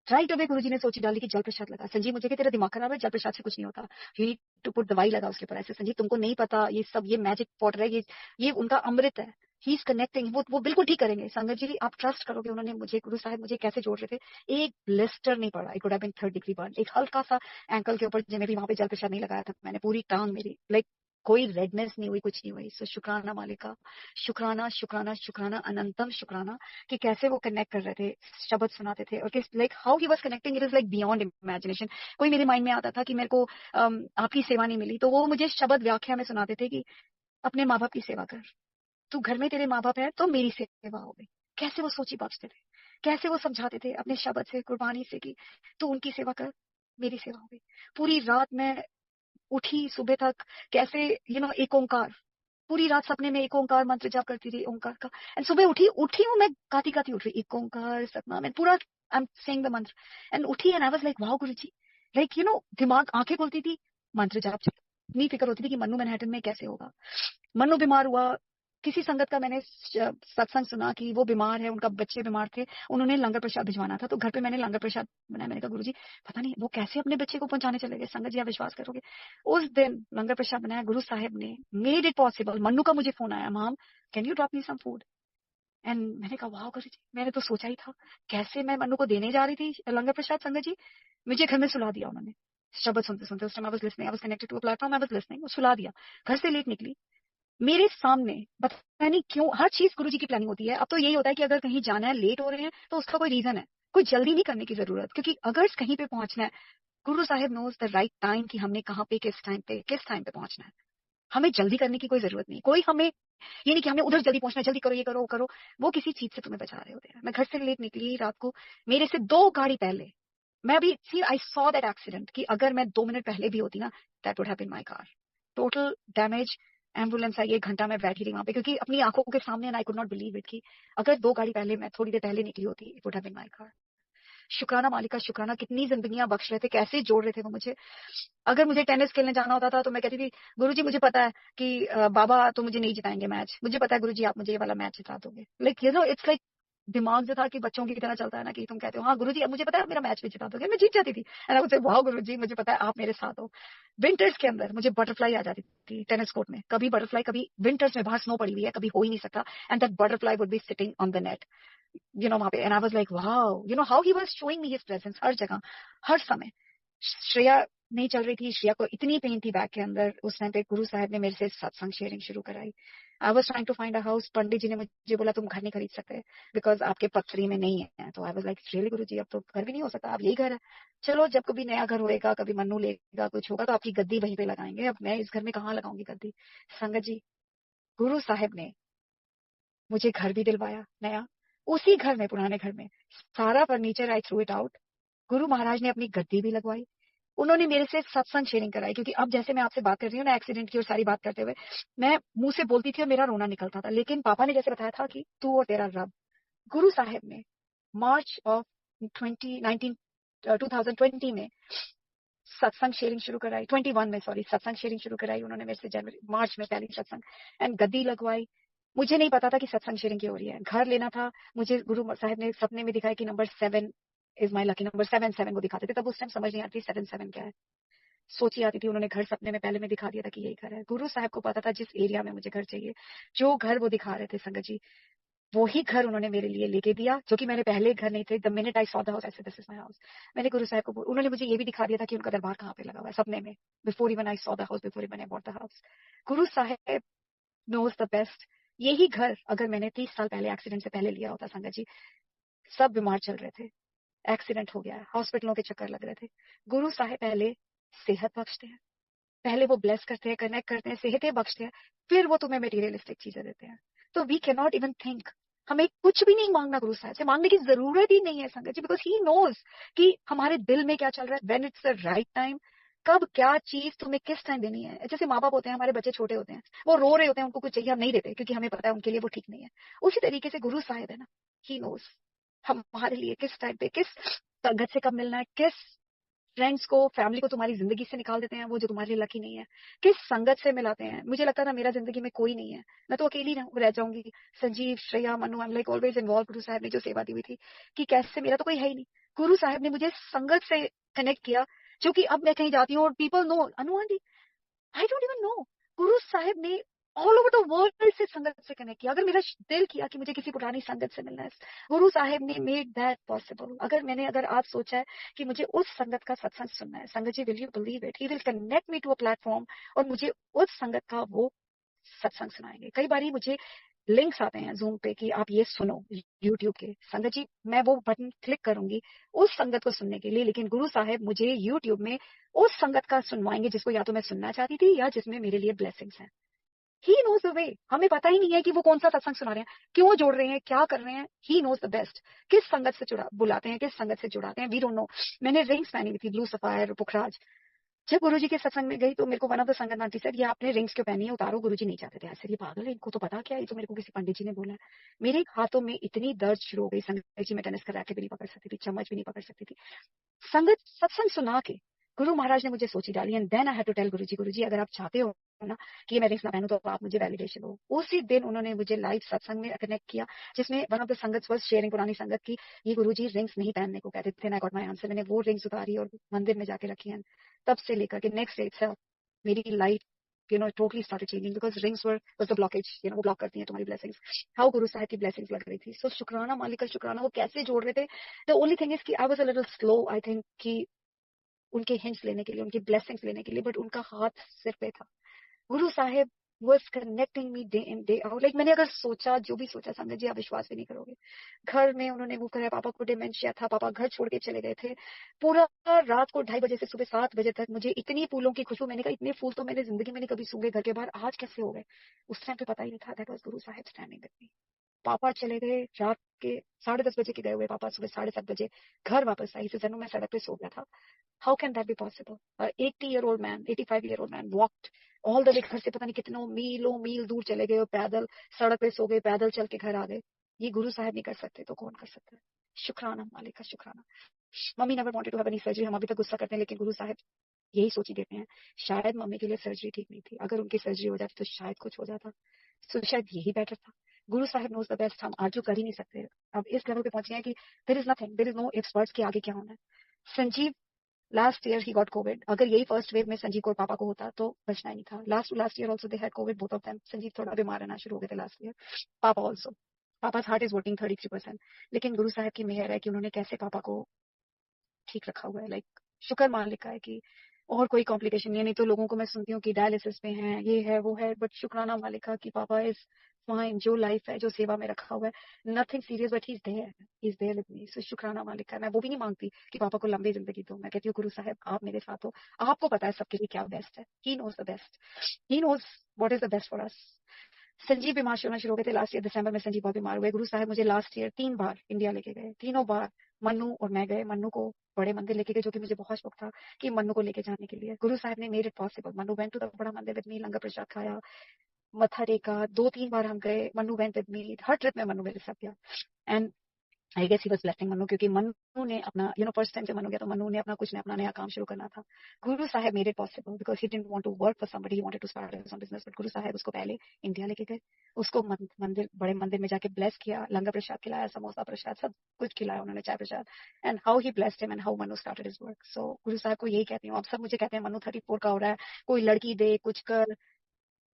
राइट अवे गुरुजी ने सोची डाली कि जल प्रसाद लगा। संजीव मुझे कि तेरा दिमाग खराब है, जल प्रसाद से कुछ नहीं होता, यू नीड टू पुट दवाई लगा उसके ऊपर। ऐसे संजीव तुमको नहीं पता, ये सब ये मैजिक वाटर है, ये उनका अमृत है, ही इज कनेक्टिंग, वो बिल्कुल ठीक करेंगे। संगत जी आप ट्रस्ट करोगे, उन्होंने मुझे, गुरु साहब मुझे कैसे जोड़ रहे थे। एक ब्लिस्टर नहीं पड़ा, it could have been 3rd degree burn. एक हल्का सा एंकल के ऊपर जिन्हें भी वहां पे जल प्रसाद नहीं लगाया था मैंने, पूरी टांग मेरी लाइक कोई रेडनेस नहीं हुई, कुछ नहीं हुई। सो शुक्राना मालिका, शुक्राना शुक्राना शुक्राना अनंतम शुक्राना, कि कैसे वो कनेक्ट कर रहे थे, शब्द सुनाते थे, और किस like how he was connecting, it is like beyond imagination. कोई मेरे माइंड में आता था कि मेरे को आपकी सेवा नहीं मिली, तो वो मुझे शब्द व्याख्या में सुनाते थे कि अपने माँ बाप की सेवा कर, तू घर में तेरे माँ बाप है तो मेरी सेवा हो गई। कैसे वो सोची बख्शते थे, कैसे वो समझाते थे अपने शब्द से, कुर्बानी से, कि तू उनकी सेवा कर, मेरी सेवा हो गई। पूरी रात मैं उठी सुबह तक, कैसे एक ओंकार, पूरी रात सपने में एक ओंकार मंत्र जाप करती थी, ओंकार का। एंड सुबह उठी उठी हूँ मैं, गाती गाती उठ रही, एक ओंकार सतनाम, मैं पूरा आई एम सेइंग द मंत्र। एंड उठी and I was like wow Guruji, like दिमाग, आंखें खुलती थी, मंत्र जाप, इतनी फिक्र होती थी कि मन्नू मैनहट्टन में कैसे होगा। मन्नू बीमार हुआ, किसी संगत का मैंने सत्संग सुना कि वो बीमार है, उनका बच्चे बीमार थे, उन्होंने लंगर प्रसाद भिजवाना था, तो घर पे मैंने लंगर प्रसाद बनाया। मैंने कहा गुरुजी पता नहीं वो कैसे अपने बच्चे को पहुंचाने चले गए। संगत जी आप विश्वास करोगे, उस दिन लंगर प्रसाद बनाया, गुरु साहिब ने मेड इट पॉसिबल। मन्नू का मुझे फोन आया, mom can you drop me some food. And मैंने कहा वाह गुरु जी, मैंने तो सोचा ही था कैसे मैं मन्नू को देने जा रही थी लंगर प्रसाद। संगत जी मुझे घर में सुला दिया उन्होंने, शब्द सुनते सुनते। उस time I was listening, I was connected to a platform, I was listening, सुला दिया। घर से लेट निकली, मेरे सामने, पता नहीं क्यों हर चीज गुरु जी की प्लानिंग होती है। अब तो यही होता है कि अगर कहीं जाना है, लेट हो रहे हैं, तो उसका कोई रीजन है, कोई जल्दी नहीं करने की जरूरत, क्योंकि अगर कहीं पे पहुंचना है, Guru Sahib knows the right time कि हमने कहाँ पे किस टाइम पे पहुंचना है। हमें जल्दी करने की कोई जरूरत नहीं। कोई हमें ये नहीं कि हमें उधर जल्दी पहुंचना है, जल्दी करो, ये करो, वो करो, वो किसी चीज से तुम्हें बचा रहे होते हैं। मैं घर से लेट निकली रात को, मेरे से 2 गाड़ी पहले, मैं अभी see I saw that accident कि अगर मैं 2 मिनट पहले भी होती ना, that would have been my car. Total damage, ambulance आई, 1 घंटा मैं बैठी रही वहां पे, क्योंकि अपनी आंखों के सामने, and I could not believe it कि अगर 2 गाड़ी पहले, मैं थोड़ी देर पहले निकली होती, it would have been my car. शुक्राना मालिक का शुक्राना, कितनी जिंदगियां बख्श रहे थे, कैसे जोड़ रहे थे वो मुझे। अगर मुझे टेनिस खेलने जाना होता था तो मैं कहती थी गुरुजी मुझे पता है कि बाबा तो मुझे नहीं जिताएंगे मैच, मुझे पता है गुरुजी आप मुझे ये वाला मैच जिता दोगे। Like you know it's like दिमाग जो था कि बच्चों की तरह चलता है ना, कि तुम कहते हो हाँ गुरुजी अब मुझे पता है मेरा मैच भी जिता दोगे, मैं जीत जाती थी। एंड आई वुड से वाह गुरुजी मुझे पता है आप मेरे साथ हो। विंटर्स के अंदर मुझे बटरफ्लाई आ जाती थी टेनिस कोर्ट में, कभी बटरफ्लाई, कभी विंटर्स में बाहर स्नो पड़ी हुई है, कभी हो ही नहीं सकता, and that butterfly would be sitting on the net, you know वहां पे। And I was like wow, you know how he was showing me his presence हर जगह, हर समय। श्रेया नहीं चल रही थी, श्रेया को इतनी पेन थी बैक के अंदर, उस टाइम पे गुरु साहब ने मेरे से सत्संग शेयरिंग शुरू कराई। I was trying to find a house, पंडित जी ने मुझे बोला तुम घर नहीं खरीद सकते बिकॉज आपके पथरी में नहीं है। तो आई वाज लाइक रियली गुरु जी अब तो घर भी नहीं हो सकता, अब यही घर है। चलो जब कभी नया घर होएगा, कभी मन्नू लेगा, कुछ होगा तो आपकी गद्दी वहीं पे लगाएंगे, अब मैं इस घर में कहाँ लगाऊंगी गद्दी। संगत जी गुरु साहब ने मुझे घर भी दिलवाया नया, उसी घर में, पुराने घर में, सारा furniture I through it out. Guru Maharaj ने अपनी गद्दी भी लगवाई, उन्होंने मेरे से सत्संग शेयरिंग कराई। क्योंकि अब जैसे मैं आपसे बात कर रही हूँ ना, एक्सीडेंट की और सारी बात करते हुए, मैं मुंह से बोलती थी और मेरा रोना निकलता था, लेकिन पापा ने जैसे बताया था कि तू और तेरा रब। गुरु साहब ने मार्च ऑफ 2020 में सत्संग शेयरिंग शुरू कराई, 21 में सॉरी, सत्संग शेयरिंग शुरू कराई उन्होंने मेरे से, जनवरी मार्च में पहली सत्संग, एंड गद्दी लगवाई। मुझे नहीं पता था कि सत्संग शेयरिंग की हो रही है। घर लेना था मुझे, गुरु साहब ने सपने में दिखाया कि number 7 is my lucky number, 7 वो दिखाते थे। तब उस टाइम समझ नहीं आती 7 क्या है, सोची आती थी। उन्होंने घर सपने में पहले में दिखा दिया था कि यही घर है। गुरु साहब को पता था जिस एरिया में मुझे घर चाहिए, जो घर वो दिखा रहे थे संगत जी, वो ही घर उन्होंने मेरे लिए लेके दिया, जो कि मेरे पहले घर नहीं थे। The minute I saw the house, I said this is my house. मैंने गुरु साहब को, उन्होंने मुझे ये भी दिखा दिया था कि उनका दरबार कहाँ पे लगा हुआ है, सपने में, before even I saw the house, before even I bought the house. Guru Sahab knows the best. यही घर अगर मैंने 30 साल पहले एक्सीडेंट से पहले लिया होता संगत जी, सब बीमार चल रहे थे, एक्सीडेंट हो गया, हॉस्पिटलों के चक्कर लग रहे थे। गुरु साहब पहले सेहत बख्शते हैं, पहले वो ब्लेस करते हैं, कनेक्ट करते हैं, सेहतें बख्शते हैं, फिर वो तुम्हें मटेरियलिस्टिक चीजें देते हैं। तो we can not even think, हमें कुछ भी नहीं मांगना गुरु साहब से, मांगने की जरूरत ही नहीं है संगत जी, बिकॉज ही नोज कि हमारे दिल में क्या चल रहा है, when it's the right time, कब क्या चीज तुम्हें किस टाइम देनी है। जैसे माँ बाप होते हैं, हमारे बच्चे छोटे होते हैं, वो रो रहे होते हैं, उनको कुछ चाहिए, हम नहीं देते क्योंकि हमें पता है उनके लिए वो ठीक नहीं है। उसी तरीके से गुरु साहब है ना, ही नोज हमारे लिए किस टाइम पे, किस संगत से कब मिलना है, किस फ्रेंड्स को, फैमिली को तुम्हारी जिंदगी से निकाल देते हैं, वो जो तुम्हारे लिए लकी नहीं है, किस संगत से मिलाते हैं। मुझे लगता था मेरा जिंदगी में कोई नहीं है, मैं तो अकेली रह जाऊंगी। Sanjeev, Shreya, Manu, I am like always involve. गुरु साहब ने जो सेवा दी हुई थी कि कैसे, मेरा तो कोई है ही नहीं। गुरु साहब ने मुझे संगत से कनेक्ट किया, जो कि अब मैं कहीं जाती हूँ और people know, Anu aunty, I don't even know, गुरु साहब ने ऑल ओवर द वर्ल्ड से संगत से कनेक्ट किया। अगर मेरा दिल किया कि मुझे किसी पुरानी संगत से मिलना है, गुरु साहब ने मेड दैट पॉसिबल। अगर आज सोचा है कि मुझे उस संगत का सत्संग सुनना है, संगत जी will you believe it, he will connect me to a platform और मुझे उस संगत का वो सत्संग सुनाएंगे। कई बार मुझे लिंक्स आते हैं जूम पे कि आप ये सुनो यूट्यूब के, संगत जी मैं वो बटन क्लिक करूंगी उस संगत को सुनने के लिए, लेकिन गुरु साहब मुझे यूट्यूब में उस संगत का सुनवाएंगे जिसको या तो मैं सुनना चाहती थी या जिसमें मेरे लिए ब्लेसिंग्स हैं। He knows the way. हमें पता ही नहीं है कि वो कौन सा सत्संग सुना रहे हैं, क्यों जोड़ रहे हैं, क्या कर रहे हैं। ही नोज द बेस्ट, किस संगत से बुलाते हैं, किस संगत से जुड़ाते हैं, वी डोंट नो। मैंने रिंग्स पहनी हुई थी, ब्लू सफायर, पुखराज। जब गुरुजी के सत्संग में गई तो मेरे को वन ऑफ द संगत आंटी सर, ये आपने रिंग्स क्यों पहनी है, उतारो। गुरुजी नहीं चाहते थे ऐसे, ये पागल है, इनको तो पता क्या है, ये तो मेरे को किसी पंडित जी ने बोला है। मेरे हाथों में इतनी दर्द शुरू हो गई संगत जी, मैं टेनिस का रैकेट भी नहीं पकड़ सकती थी, चम्मच भी नहीं पकड़ सकती थी। संगत सत्संग सुना के गुरु महाराज ने मुझे सोची डाली, and then I had to tell Guruji, Guruji अगर आप चाहते हो ना कि मैं रिंग्स ना पहनूं तो आप मुझे वैलिडेशन दो। उसी दिन उन्होंने मुझे लाइव सत्संग में कनेक्ट किया, जिसमें वन ऑफ द संगत वाज शेयरिंग, पुरानी संगत की, ये गुरुजी रिंग्स नहीं पहनने को कहते थे। I got my answer. मैंने वो रिंग्स उतारी और मंदिर में जाके रखी हैं। तब से लेकर के नेक्स्ट डे इटसेल्फ मेरी life totally started changing because rings was the blockage, वो ब्लॉक करती हैं तुम्हारी blessings। हाउ गुरु साहब की blessings लग रही थी। सो शुक्राना मालिक का शुक्राना, वो कैसे जोड़ रहे थे। द ओनली थिंग इज कि I was a little slow, I think, कि उनके हिंट्स लेने के लिए, उनकी ब्लेसिंग्स लेने के लिए, बट उनका हाथ सिर पे था। Guru Sahib was connecting me day in day out। मैंने अगर सोचा, जो भी सोचा, संगत जी आप विश्वास भी नहीं करोगे। घर में उन्होंने वो कराया, पापा को डिमेंशिया था, पापा घर छोड़ के चले गए थे। पूरा रात को 2:30 बजे से सुबह 7 बजे तक मुझे इतनी फूलों की खुशबू, मैंने कहा इतने फूल तो मैंने जिंदगी में नहीं कभी सूंघे घर के बाहर, आज कैसे हो गए। उस टाइम पे पता ही नहीं था। That was Guru Sahib standing with me. पापा चले गए रात के 10:30 बजे के गए हुए पापा सुबह 7:30 बजे घर वापस आई। से मैं सड़क पे सो गया था। How can that be possible. 80-year-old man, 85-year-old man walked all the way, घर से पता नहीं कितनों मीलों मील दूर चले गए और पैदल सड़क पे सो गए, पैदल चल के घर आ गए। ये गुरु साहब नहीं कर सकते तो कौन कर सकता है। शुक्राना मालिक का शुक्राना। Mummy never wanted to have any surgery. हम अभी तक गुस्सा करते हैं, लेकिन गुरु साहब यही सोच ही देते हैं, शायद मम्मी के लिए सर्जरी ठीक नहीं थी, अगर उनकी सर्जरी हो जाती तो शायद कुछ हो जाता। तो शायद यही बेटर था। Guru Sahab knows the best. हम आर्ग्यू कर ही नहीं सकते। अब इस लेवल पे पहुंचे हैं कि there is nothing, there is no experts के आगे क्या होना है। Sanjeev last year he got covid. अगर यही फर्स्ट वेव में संजीव को और पापा को होता तो बचना ही नहीं था। Last year also they had Covid, both of them. Sanjeev थोड़ा बीमार रहना शुरू हो गए थे लास्ट ईयर, पापा ऑल्सो। पापा हार्ट इज वर्किंग 33%। लेकिन गुरु साहब की मेहर है कि उन्होंने कैसे पापा को ठीक रखा हुआ है। शुक्र मालिक है कि और कोई कॉम्प्लिकेशन नहीं है। नहीं तो लोगों को मैं सुनती हूँ कि डायलिसिस पे हैं, ये है वो है, बट शुक्राना मालिक का कि पापा इज फाइन। जो लाइफ है, जो सेवा में रखा हुआ है, nothing serious, but he is there with me. So शुक्राना मालिक का। मैं वो भी नहीं मांगती कि पापा को लंबी जिंदगी दो। मैं कहती हूँ गुरु साहब आप मेरे साथ हो, आपको पता है सबके लिए क्या बेस्ट है। He knows the best, he knows what is the best for us. Sanjeev बीमार होना शुरू हो गए थे लास्ट ईयर दिसंबर में। संजीव बहुत बीमार हुए। गुरु साहब मुझे लास्ट ईयर 3 बार इंडिया लेके गए। तीनों बार मन्नू और मैं गए। मन्नू को बड़े मंदिर लेके गए, जो कि मुझे बहुत शौक था कि मन्नू को लेके जाने के लिए। गुरु साहब ने made it possible. Mannu went to the Bada Mandir with me, लंगर प्रसाद खाया, मत्था टेका। 2-3 बार हम गए, मन्नू वेंट विद मी। हर ट्रिप में मन्नू मेरे साथ गया। And I guess he was blessing Mannu, क्योंकि मन्नू ने अपना फर्स्ट टाइम जब मन्नू गया तो मन्नू ने अपना कुछ अपना नया काम शुरू करना था। Guru Sahab made it possible because he didn't want to work for somebody, he wanted to start his own business. But Guru Sahab उसको पहले इंडिया लेके गए, उसको मंदिर, बड़े मंदिर में जाके ब्लेस किया, लंगर प्रसाद खिलाया, समोसा प्रसाद सब कुछ खिलाया उन्होंने, चाय प्रसाद। And how he blessed him and how Mannu started his work. So Guru Sahab को यही कहती हूँ। अब सब मुझे कहते हैं मन्नू 34 का हो रहा है, कोई लड़की दे, कुछ कर।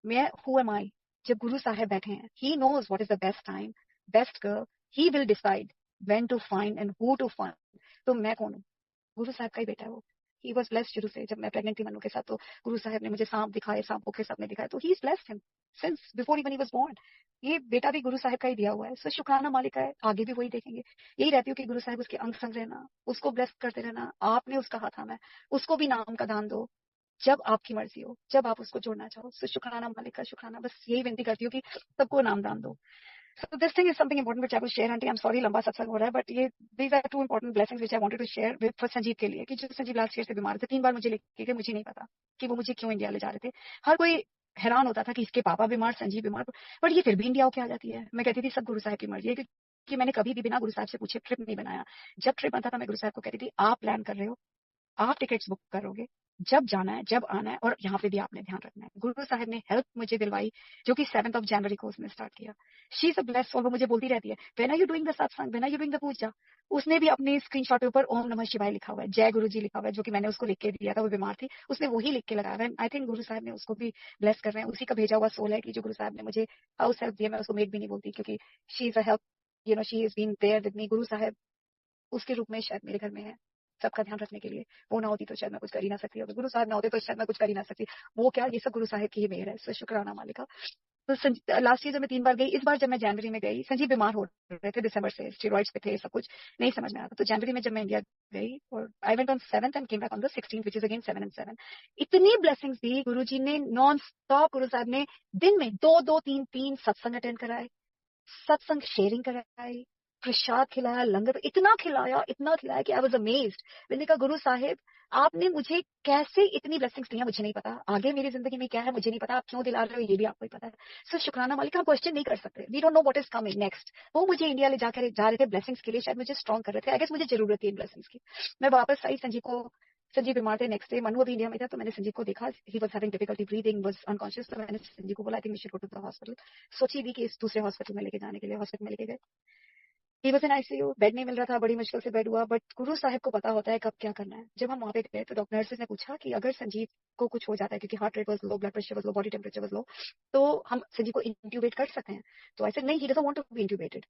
मैं हु एम आई। जब गुरु साहब बैठे हैं, he knows what is the best time, best girl, he will decide when to find and who to find. तो मैं कौन हूँ? गुरु साहब का ही बेटा है वो। ही वॉज ब्लेस्ड शुरू से। जब मैं प्रेग्नेंट थी मनु के साथ तो गुरु साहब ने मुझे सांप दिखाए, सांपों के सपने दिखाए। तो he is blessed him since before even he was born. ये बेटा भी गुरु साहब का ही दिया हुआ है। सो शुक्राना मालिक है, आगे भी वही देखेंगे। यही रहती हूँ कि गुरु साहब उसके अंग संग रहना, उसको ब्लेस करते रहना। आपने उसका हाथ थामा है, उसको भी नाम का दान दो जब आपकी मर्जी हो, जब आप उसको जोड़ना चाहो। सो शुक्राना मालिक का शुक्राना। बस यही विनती करती हूँ कि सबको नाम दान दो। So this thing is something important which I will share, auntie. I'm sorry लंबा सत्संग हो रहा है, but ये these are two important blessings which I wanted to share with for Sanjeev के लिए, कि जो संजीव लास्ट ईयर से बीमार थे, 3 बार मुझे लेके गए, मुझे नहीं पता कि वो मुझे क्यों इंडिया ले जा रहे थे। हर कोई हैरान होता था कि इसके पापा बीमार, संजीव बीमार, बट ये फिर भी इंडिया होके आ जाती है। मैं कहती थी सब गुरु साहब की मर्जी है, क्योंकि मैंने कभी भी बिना गुरु साहब से पूछे ट्रिप नहीं बनाया। जब ट्रिप बनता था मैं गुरु साहब को कहती थी आप प्लान कर रहे हो, आप टिकट्स बुक करोगे, जब जाना है, जब आना है, और यहाँ पे भी आपने ध्यान रखना है। गुरु साहब ने हेल्प मुझे दिलवाई, जो कि 7 जनवरी को उसने स्टार्ट किया। She is a blessed soul. वो मुझे बोलती रहती है when are you doing the satsang, when are you doing the puja. उसने भी अपने स्क्रीनशॉट के ऊपर ओम नमः शिवाय लिखा हुआ है, जय गुरु जी लिखा हुआ है, जो कि मैंने उसको लिख के दिया था। वो बीमार थी, उसने वही लिख के लगाया है। आई थिंक गुरु साहब ने उसको भी ब्लेस कर रहे हैं। उसी का भेजा हुआ सोल है कि जो गुरु साहब ने मुझे हाउस हेल्प दिया। मैं उसको मेड भी नहीं बोलती, क्योंकि she is a help, she is been there with me. Guru Sahab उसके रूप में शायद मेरे घर में है, सबका ध्यान रखने के लिए। वो ना होती तो शायद मैं कुछ कर ही ना सकती, अगर गुरु साहब ना होते तो शायद मैं कुछ कर ही ना सकती। वो क्या, ये सब गुरु साहब की ही मेहर है। सो शुक्राना मालिका। तो लास्ट ईयर जब मैं 3 बार गई, इस बार जब मैं जनवरी में गई, संजीव बीमार हो रहे थे दिसंबर से, स्टेरॉइड्स पे थे, सब कुछ नहीं समझ में आता। तो जनवरी में जब मैं इंडिया गई, और I went on 7th and came back on the 16th, which is again 7 and 7। इतनी ब्लेसिंग्स दी गुरुजी ने नॉन स्टॉप। गुरु साहब ने दिन में 2-2, 3-3 सत्संग अटेंड कराए, सत्संग शेयरिंग कराई, प्रसाद खिलाया, लंगर इतना खिलाया कि आई वाज अमेज्ड। मैंने कहा गुरु साहिब आपने मुझे कैसे इतनी ब्लेसिंग्स दी हैं, मुझे नहीं पता। आगे मेरी जिंदगी में क्या है मुझे नहीं पता, आप क्यों दिला रहे हो ये भी आपको ही पता है। सो शुक्राना मालिक, हम क्वेश्चन नहीं कर सकते। We don't know what is coming next. वो मुझे इंडिया ले जा रहे थे ब्लेसिंग्स के लिए, शायद मुझे स्ट्रॉन्ग कर रहे थे। आई गेस मुझे जरूरत थी इन ब्लेसिंग्स की। मैं वापस आई, संजीव को संजीव बीमार थे, नेक्स्ट डे मनु अभी इंडिया में था, तो मैंने संजीव को देखा, he was having difficulty breathing, was unconscious, तो मैंने संजीव को बोला I think we should go to the hospital. सोची भी कि इस दूसरे हॉस्पिटल में लेके जाने के लिए, हॉस्पिटल में लेके गए। He was in ICU, bed नहीं मिल रहा था, बड़ी मुश्किल से बेड हुआ, बट गुरु साहब को पता होता है कब क्या करना है। जब हम वहां पे गए तो डॉक्टर नर्सेज ने पूछा कि अगर संजीव को कुछ हो जाता है, क्योंकि heart rate was low, blood pressure was low, body temperature was low, तो हम संजीव को इंट्यूबेट कर सकते हैं। तो ऐसे नहीं, he doesn't want to be intubated.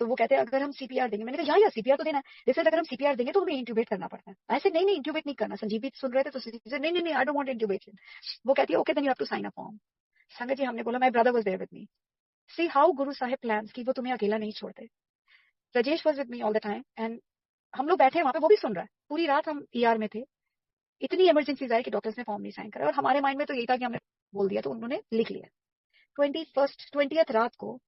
तो वो कहते हैं अगर हम सीपीआर देंगे, मैंने कहा या सीपीआर तो देना है, जैसे अगर हम सीपीआर देंगे तो हमें इंट्यूबेट करना पड़ता है। ऐसे नहीं नहीं, इंट्यूबेट नहीं करना। संजीव भी सुन रहे थे, तो संजीव नहीं नहीं नहीं, आई डोंट वांट इंट्यूबेशन। वो कहती है okay then you have to sign a form. Sangat ji, हमने बोला my brother was there with me. See how Guru Sahib plans कि वो तुम्हें अकेला नहीं छोड़ते। Rajesh was with me all the time, and हम लोग बैठे वहां पे, वो भी सुन रहा है। पूरी रात हम ईआर में थे, इतनी इमरजेंसीज आई कि डॉक्टर्स ने फॉर्म नहीं साइन करा, और हमारे माइंड में तो यही था कि हमने बोल दिया, तो उन्होंने लिख लिया। 20th रात को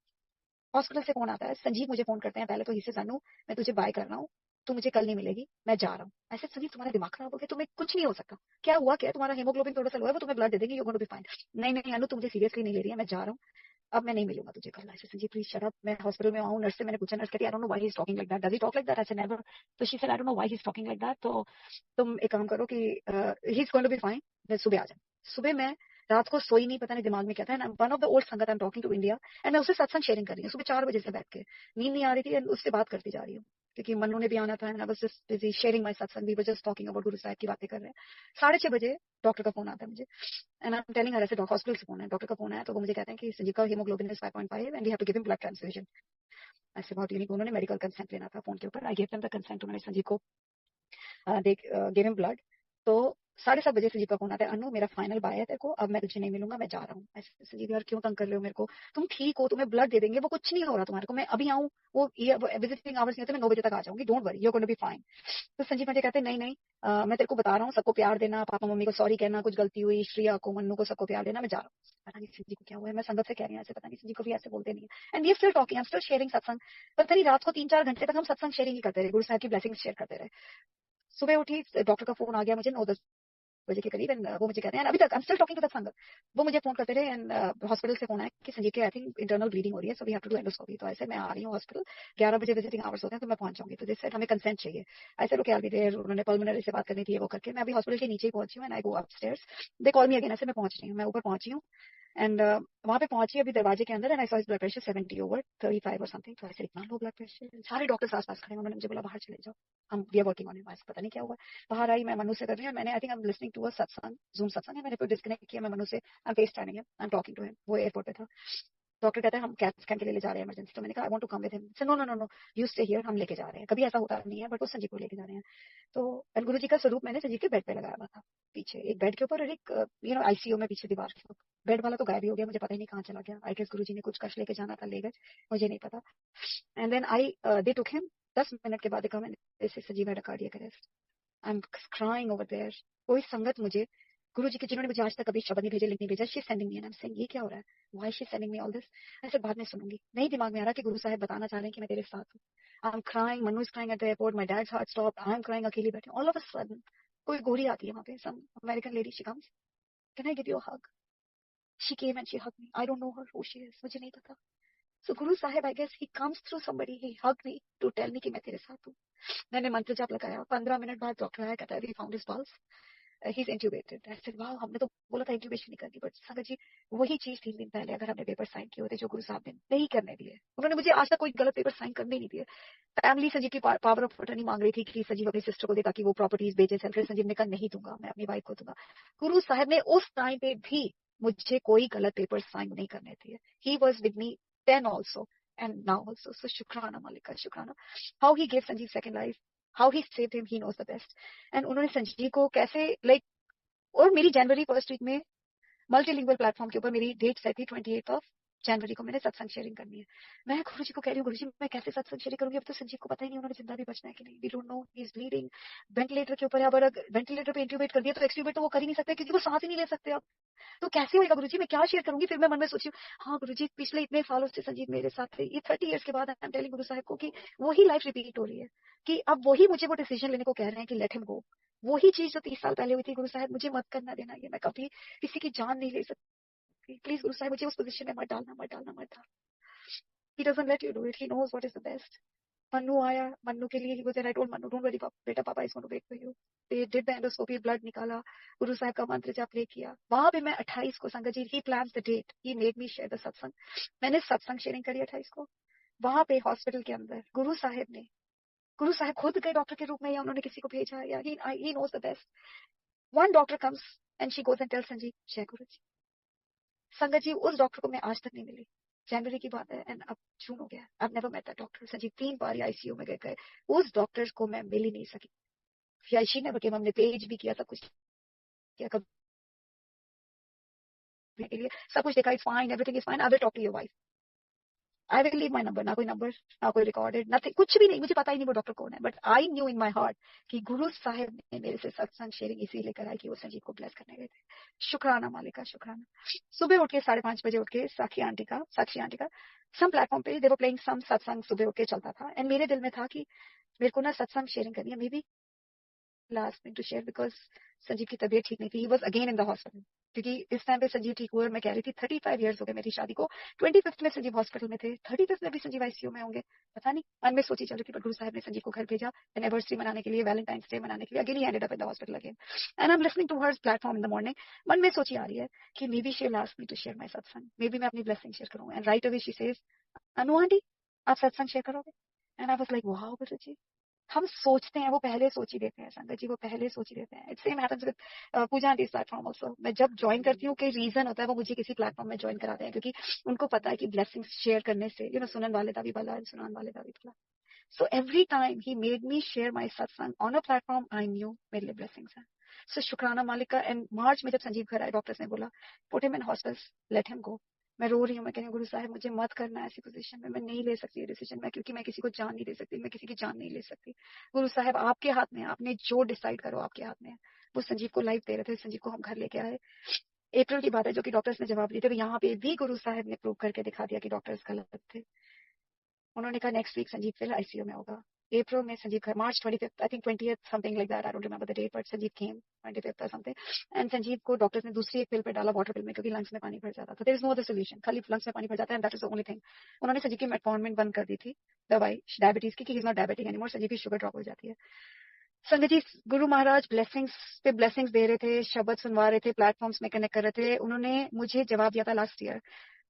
हॉस्पिटल से फोन आता है, संजीव मुझे फोन करते हैं पहले तो, ही से जानू मैं तुझे बाय कर रहा हूँ, तू मुझे कल नहीं मिलेगी, मैं जा रहा हूँ। ऐसे संजीव तुम्हारा दिमाग खराब हो गया, तुम्हें कुछ नहीं हो सकता, क्या हुआ, क्या तुम्हारा हेमोग्लोबिन थोड़ा सा लो है, वो तुम्हें ब्लड दे देंगे, यू गोना बी फाइन। नहीं नहीं अनु, तू मुझे सीरियसली नहीं ले रही है, मैं जा रहा हूँ, अब मैं नहीं मिलूंगा तुझे कल। ऐसे संजीव प्लीज शट अप। मैं हॉस्पिटल में आऊँ, नर्स से मैंने पूछा, नर्स कहती I don't know why he is talking like that, does he talk like that, I said never. तो she said I don't know why he is talking like that, तो तुम एक काम करो कि he is going to be fine, मैं सुबह आ जाऊँ। सुबह मैं रात को सोई नहीं, पता नहीं दिमाग में क्या था, one of the old sangat I am talking to India, and मैं उससे सत्संग शेयरिंग कर रही हूँ सुबह 4 बजे से बैठ के, नींद नहीं आ रही थी, एंड उससे बात करती जा रही हूँ, क्योंकि मन्नू ने भी आना था, and I was just busy sharing my satsang, we were just talking about Guru Sahib की बातें कर रहे हैं। 6:30 बजे डॉक्टर का फोन आता है मुझे, and I am telling her, ऐसे हॉस्पिटल से फोन है, डॉक्टर का फोन आया, तो वो मुझे कहते हैं कि संजीव का haemoglobin is 5.5 and we have to give him blood transfusion. ऐसे बहुत यूनिक, उन्होंने मेडिकल कंसेंट लेना था फोन के ऊपर, I give them the consent, उन्होंने संजीव को गिव हिम ब्लड। तो 7:30 बजे संजीव का फोन आता है, अनु मेरा फाइनल बाय है तेरे को, अब मैं तुझे नहीं मिलूंगा, मैं जा रहा हूँ। ऐसे संजीव यार क्यों तंग कर रहे हो मेरे को, तुम ठीक हो, तुम्हें ब्लड दे देंगे, वो कुछ नहीं हो रहा तुम्हारे को, मैं अभी आऊँ, वो विजिटिंग आवर्स नहीं होते, मैं 9 बजे तक आ जाऊंगी, don't worry, you are gonna be fine. तो संजीव मुझे कहते हैं नहीं नहीं, मैं तेरे को बता रहा हूँ, सबको प्यार देना, पापा मम्मी को सॉरी कहना, कुछ गलती हुई, श्रिया को, मन्नू को, सबको प्यार देना, मैं जा रहा हूँ। पता नहीं संजीव को क्या हुआ है, मैं संगत से कह रही हूँ ऐसे, पता नहीं संजीव को भी ऐसे बोलते नहीं है, and we are still talking, I am still sharing satsang. पता नहीं रात को 3-4 घंटे तक हम सत्संग शेयरिंग ही करते रहे, गुरु साहब की ब्लेसिंग शेयर करते रहे। सुबह उठी, डॉक्टर का फोन आ गया मुझे 9-10 बजे के करीब, एंड वो मुझे कहते हैं, अभी तक I am still talking to the sangat, वो मुझे फोन करते रहे, एंड हॉस्पिटल से फोन आया कि संजीव के आई थिंक इंटरनल ब्लीडिंग हो रही है, so we have to do endoscopy. तो ऐसे मैं आ रही हूँ हॉस्पिटल, 11 बजे विजिटिंग आवर्स होते हैं, तो मैं पहुंच जाऊंगी। तो जैसे हमें कंसेंट चाहिए, ऐसे रुके आगे देर, उन्होंने पल्मोनरी से बात करनी थी, वो करके मैं अभी हॉस्पिटल के नीचे ही पहुंची हूँ, and I go upstairs, they call me again, ऐसे मैं पहुंच रही हूँ, मैं ऊपर पहुंची हूँ, एंड वहां पे पहुंची अभी दरवाजे के अंदर, and I saw his blood pressure 70/35 और समथिंग। तो ऐसे इतना लो ब्लड प्रेशर, सारे डॉक्टर्स आस पास खड़े हैं, उन्होंने मुझे बोला बाहर चले जाओ, हम we are working on him. पता नहीं क्या हुआ, बाहर आई, मैं मनु से कर रही हूँ, मैंने I think I am listening to a satsang, Zoom सत्संग है, मैंने फिर डिस्कनेक्ट किया, मैं मनु से I am face timing him, I am talking to him, वो एयरपोर्ट पे था। डॉक्टर कहता है हम कैट स्कैन के लिए ले जा रहे हैं इमरजेंसी, तो मैंने कहा I want to come with him, no no no no, you stay here, हम लेके जा रहे हैं, कभी ऐसा होता नहीं है, बट उस संजीव को लेके जा रहे हैं। तो गुरु जी का स्वरूप मैंने संजीव के बेड पे लगाया हुआ था, पीछे एक बेड के ऊपर, और एक यू नो आईसीयू में पीछे दीवार के ऊपर। बेड वाला तो गायब ही हो गया, मुझे पता ही नहीं कहाँ चला गया, आई गेस गुरु जी ने कुछ कश लेके जाना था, ले गए, मुझे नहीं पता। And then I they took him, 10 minute के बाद Sanjeev had a cardiac arrest. I'm crying over there. कोई संगत मुझे, गुरु जी के जिन्होंने मुझे आज तक कभी शब्द नहीं भेजे, लिख नहीं भेजा, she sending me, and I am saying ये क्या हो रहा है, why she sending me all this. ऐसे बाद में सुनूंगी, नहीं दिमाग में आ रहा कि गुरु साहब बताना चाह रहे हैं कि मैं तेरे साथ हूँ। आई am crying, Manu is crying at the airport, my dad's heart stop, I am crying, अकेली बैठी, ऑल ऑफ अ सडन कोई गोरी आती है वहां पे, some American lady, she comes, can I give you a hug. She came and she hug me, I don't know her, who she is, मुझे नहीं पता। So Guru Sahab I guess he comes through somebody, he hug me to tell me कि मैं तेरे साथ हूँ। मैंने मंत्र जाप लगाया, 15 मिनट बाद डॉक्टर आया, कहता है we found his pulse, he is intubated. I said wow, हमने तो बोला था इंट्यूबेशन नहीं करनी, बट संगत जी वही चीज 3 दिन पहले अगर हमने पेपर साइन किए होते जो गुरु साहब ने नहीं करने दिए, उन्होंने मुझे आज तक कोई गलत पेपर साइन करने ही नहीं दिए। फैमिली संजीव की पावर ऑफ अटर्नी मांग रही थी कि संजीव अपनी सिस्टर को दे ताकि वो प्रॉपर्टीज बेचे सेल करे, संजीव ने कहा नहीं दूंगा, मैं अपनी वाइफ को दूंगा। गुरु साहब ने उस टाइम पे भी मुझे कोई गलत पेपर साइन नहीं करने दिए। He was with me then also and now also, so शुक्राना मालिक का, शुक्राना। How he gave Sanjeev second life, how he saved him, he knows the best. And उन्होंने संजीव को कैसे लाइक, और मेरी जनवरी फर्स्ट वीक में मल्टीलिंगुअल प्लेटफॉर्म के ऊपर मेरी डेट सेट थी 28 जनवरी को, मैंने सत्संग शेयरिंग करनी है। मैं गुरु जी को कह रही हूँ, गुरु जी मैं कैसे सत्संग शेयरिंग करूंगी, अब तो संजीव को पता ही नहीं उन्होंने जिंदा भी बचना है कि नहीं, we don't know, he is bleeding, ventilator के ऊपर है, अब वेंटिलेटर पे इंट्यूबेट कर दिया तो एक्सट्यूबेट तो वो कर ही नहीं सकते क्योंकि वो सांस ही नहीं ले सकते अब, तो कैसे होगा गुरु जी, मैं क्या शेयर करूंगी। फिर मैं मन में सोची, हाँ गुरु जी पिछले इतने सालों से संजीव मेरे साथ थे, ये 30 ईयर्स के बाद आई एम टेलिंग गुरु साहब को कि वही लाइफ रिपीट हो रही है, कि अब वही मुझे वो डिसीजन लेने को कह रहे हैं कि लेट हिम गो। वही चीज जो 30 साल पहले हुई थी, गुरु साहब मुझे मत करना देना, ये मैं कभी किसी की जान नहीं ले सकती, प्लीज गुरु साहब मुझे उस पोजीशन में मत डालना, मत डालना, मत डालना। He doesn't let you do it, he knows what is the best. Mannu आया, मन्नू के लिए ही was, I told Mannu don't worry बेटा, papa is going to wait for you. They did the endoscopy, blood निकाला, गुरु साहब का मंत्र जाप प्रे किया। वहां पे मैं 28 को, संगत जी he plans the date, he made me share the satsang. मैंने सत्संग शेयरिंग करी 28 को। वहां पे हॉस्पिटल के अंदर गुरु साहब खुद गए डॉक्टर के रूप में, या उन्होंने किसी को भेजा, या he knows the best. One doctor comes and she goes and tells Sanjeev Jai गुरु जी। संगत जी उस डॉक्टर को मैं आज तक नहीं मिली। जनवरी की बात है एंड अब जून हो गया, I never met that doctor. Sanjeev 3 बार आईसीयू में गए, उस डॉक्टर को मैं मिल ही नहीं सकी। या शी नेवर केम, हमने पेज भी किया, सब कुछ किया, कभी के लिए सब कुछ देखा, it's fine, everything is fine, I will talk to your wife, I will leave my number. ना कोई नंबर, ना कोई रिकॉर्डेड, नथिंग, कुछ भी नहीं, मुझे पता ही नहीं वो डॉक्टर कौन है। But I new in my heart कि गुरु साहिब ने मेरे से सत्संग शेयरिंग इसीलिए कराई कि वो संजीव को ब्लेस करने गए थे। शुक्राना मालिका, शुक्राना। सुबह उठ के 5:30 बजे उठ के साक्षी आंटी का सम प्लेटफॉर्म पे दे वर प्लेइंग सम सत्संग, सुबह उठ के चलता था। एंड मेरे दिल में था कि मेरे को ना सत्संग शेयरिंग करनी है। Maybe last minute to share because Sanjeev की तबीयत ठीक नहीं थी, he was again in the hospital. क्योंकि इस टाइम पे संजीव ठीक हुए और मैं कह रही थी 35 ईयर्स हो गए मेरी शादी को। 25th में संजीव हॉस्पिटल में थे, 35th में भी संजीव आईसीयू में होंगे, पता नहीं। मन में सोची चल रही थी, पर गुरु साहब ने संजीव को घर भेजा एनिवर्सरी मनाने के लिए, वैलेंटाइंस डे मनाने के लिए। Again he ended up in the hospital again and I am listening to her platform in the morning. मन में सोची आ रही है कि maybe she will ask me to share my satsang, maybe मैं अपनी ब्लेसिंग शेयर करूँ। And right away she says Anu aunty आप सत्संग शेयर करोगे? And I was like wow Guru ji. हम सोचते हैं, वो पहले सोच ही देते हैं संगत जी, वो पहले सोच ही देते हैं। It same happens with Pooja aunty platform also. मैं जब ज्वाइन करती हूँ, कोई रीजन होता है, वो मुझे किसी प्लेटफॉर्म में ज्वाइन कराते हैं, क्योंकि उनको पता है कि ब्लेसिंग्स शेयर करने से सुनन वाले का भी भला है, सुनान वाले का भी भला। So every time he made me share my satsang on a platform, I knew मेरे लिए ब्लेसिंग्स है। सो शुक्राना मालिका। एंड मार्च में जब संजीव घर आए, डॉक्टर्स ने बोला put him in hospital, let him go. मैं रो रही हूँ, मैं कह रही हूँ गुरु साहब मुझे मत करना ऐसी पोजीशन में, मैं नहीं ले सकती ये डिसीजन में, क्योंकि मैं किसी को जान नहीं दे सकती, मैं किसी की जान नहीं ले सकती। गुरु साहब आपके हाथ में है, आपने जो डिसाइड करो आपके हाथ में है। वो संजीव को लाइफ दे रहे थे, संजीव को हम घर लेके आए। अप्रैल की बात है, जो कि डॉक्टर्स ने जवाब दिए थे, तो यहाँ पे भी गुरु साहब ने प्रूव करके दिखा दिया कि डॉक्टर्स गलत थे। उन्होंने कहा नेक्स्ट वीक संजीव फिर आईसीयू में होगा। अप्रैल में संजीव घर, March 25th I think 20th something like that, I don't remember the date, but Sanjeev came 25th और समथिंग। एंड संजीव को डॉक्टर्स ने दूसरी एक पिल पे डाला, वाटर पिल में, क्योंकि लंग्स में पानी भर जाता था। There is no other solution, खाली लंग्स में पानी भर जाता है, and that is the only thing. उन्होंने संजीव की मेटफॉर्मिन बंद कर दी थी, दवाई डायबिटीज की, he is not diabetic anymore. Sanjeev की शुगर ड्रॉप हो जाती है। संगत जी गुरु महाराज ब्लेसिंग्स पे ब्लेसिंग्स दे रहे थे, शब्द सुनवा रहे थे, प्लेटफॉर्म्स में कनेक्ट कर रहे थे। उन्होंने मुझे जवाब दिया था लास्ट ईयर।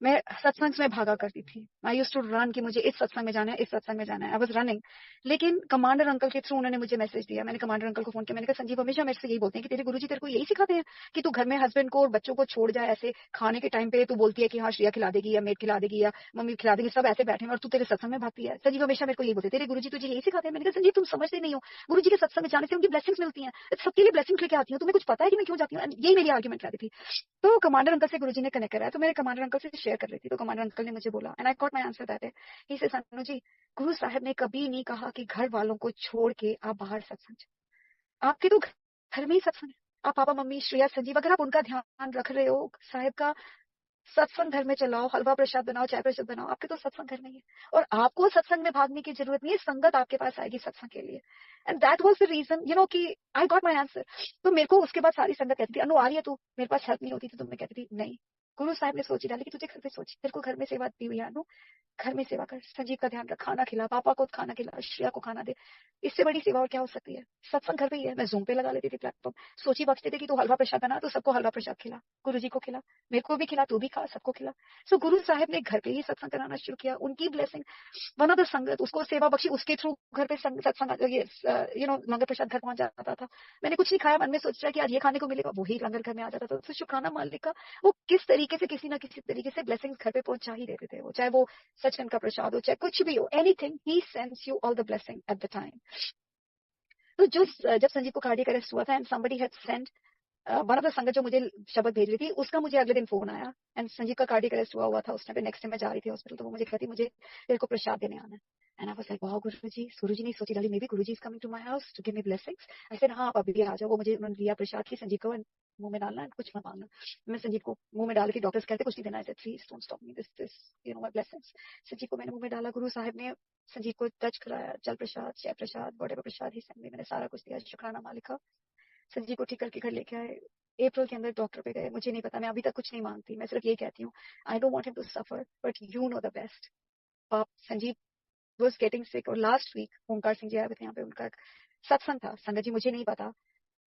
मैं सत्संग में भागा करती थी, आई यूज्ड टू रन कि मुझे इस सत्संग में जाना है, इस सत्संग में जाना है, आई वाज रनिंग। लेकिन कमांडर अंकल के थ्रू उन्होंने मुझे मैसेज दिया। मैंने कमांडर अंकल को फोन किया, मैंने कहा संजीव हमेशा मेरे से यही बोलते हैं कि तेरे गुरुजी तेरे को यही सिखाते हैं कि तू घर में हस्बैंड को और बच्चों को छोड़ जाए, ऐसे खाने के टाइम पे तू बोलती है कि हाँ श्रेया खिला देगी या मेट खिला देगी या मम्मी खिला देगी, सब ऐसे बैठे हैं और तू तेरे सत्संग में भागती है। संजीव हमेशा मेरे को यही बोलते तेरे गुरुजी तुझे यही सिखाते हैं। मैंने कहा संजीव तुम समझते नहीं हो, गुरुजी के सत्संग में जाने से उनकी ब्लेसिंग्स मिलती हैं, सबके लिए ब्लेसिंग्स लेके आती हूँ, तुम्हें कुछ पता है कि मैं क्यों जाती हूँ? यही मेरी आर्ग्यूमेंट रहती थी। तो कमांडर अंकल से गुरुजी ने कनेक्ट कराया, तो मेरे कमांडर अंकल से शेयर कर रही थी, तो कमांडर अंकल ने मुझे बोला, and I got my answer that है, ही सेड अनु जी गुरु साहब ने कभी नहीं कहा कि घर वालों को छोड़ के आप बाहर सत्संग जाओ। आपके तो घर में ही सत्संग है, आप पापा मम्मी श्रेया संजीव, अगर आप उनका ध्यान रख रहे हो, साहब का सत्संग घर में चलाओ, हलवा प्रसाद बनाओ, चाय प्रसाद बनाओ, आपके तो सत्संग घर में ही है। और आपको सत्संग में भागने की जरूरत नहीं है, संगत आपके पास आएगी सत्संग के लिए। And that was the reason कि आई गॉट माय आंसर। तो मेरे को उसके बाद सारी संगत कहती थी अनु आ रही है तू, मेरे पास हेल्प नहीं होती थी, तो मैं कहती थी नहीं। गुरु साहब ने सोची डाली कि तुझे घर पे सोच, तेरे को घर में सेवा दी हुई है अनु, घर में सेवा कर, संजीव का ध्यान रख, खाना खिला, पापा को खाना खिला, श्रेया को खाना दे। इससे बड़ी सेवा और क्या हो सकती है? सत्संग घर पे ही है। मैं जूम पे लगा लेती थी प्लेटफॉर्म, सोची बख्शते थे कि तू हलवा प्रसाद बना, तो सबको हलवा प्रसाद खिला, गुरु जी को खिला, मेरे को भी खिला, तू भी खा, सबको खिला। सो गुरु साहब ने घर पे ही सत्संग कराना शुरू किया, उनकी ब्लेसिंग, वन ऑफ द संगत उसको सेवा बख्शी, उसके थ्रू घर पे सत्संग लंगर प्रसाद घर पहुंच जाता था। मैंने कुछ नहीं खाया, मन में सोच रहा है कि आज ये खाने को मिलेगा, वही लंगर घर में आ जाता था। तो शुक्राना मालिक का, वो किस तरीके से किसी ना किसी तरीके से ब्लेसिंग्स घर पे पहुंचा ही देते थे। वो चाहे वो सचखंड का प्रसाद हो, चाहे कुछ भी हो, anything, he sends you all the blessing at the time. तो जब संजीव को कार्डियक अरेस्ट हुआ था and somebody had send one of the संगत जो मुझे शब्द भेज रही थी, उसका मुझे अगले दिन फोन आया एंड संजीव का कार्डियक अरेस्ट हुआ था उस टाइम पे। नेक्स्ट डे मैं जा रही थी हॉस्पिटल, तो वो मुझे कहती मुझे तेरे को प्रसाद देने आना है। And I was like wow Guruji ने सोची डाली, maybe Guruji is coming to my house to give me blessings. I said हाँ आप अभी आ जाओ। वो मुझे उन्होंने दिया प्रसाद की, संजीव को मुंह में डालना है, कुछ मत मांगना। मैं संजीव को मुंह में डाल के, डॉक्टर्स कहते कुछ नहीं देना, ऐसे please don't stop me, this my blessings. Sanjeev को मैंने मुंह में डाला, गुरु साहब ने संजीव को टच कराया, जल प्रसाद, जय प्रसाद, बड़े प्रसाद ही सेंड मी, मैंने सारा कुछ दिया, शुक्राना मालिका। संजीव को ठीक करके घर लेके आए। अप्रैल के अंदर डॉक्टर पे गए, मुझे नहीं पता, मैं अभी तक कुछ नहीं मांगती, मैं सिर्फ ये कहती हूँ I don't want him to suffer but you know the best. आप संजीव वाज गेटिंग सिक, और लास्ट वीक ओंकार सिंह जी आए हुए थे यहाँ पे, उनका एक सत्संग था। संगत जी मुझे नहीं पता,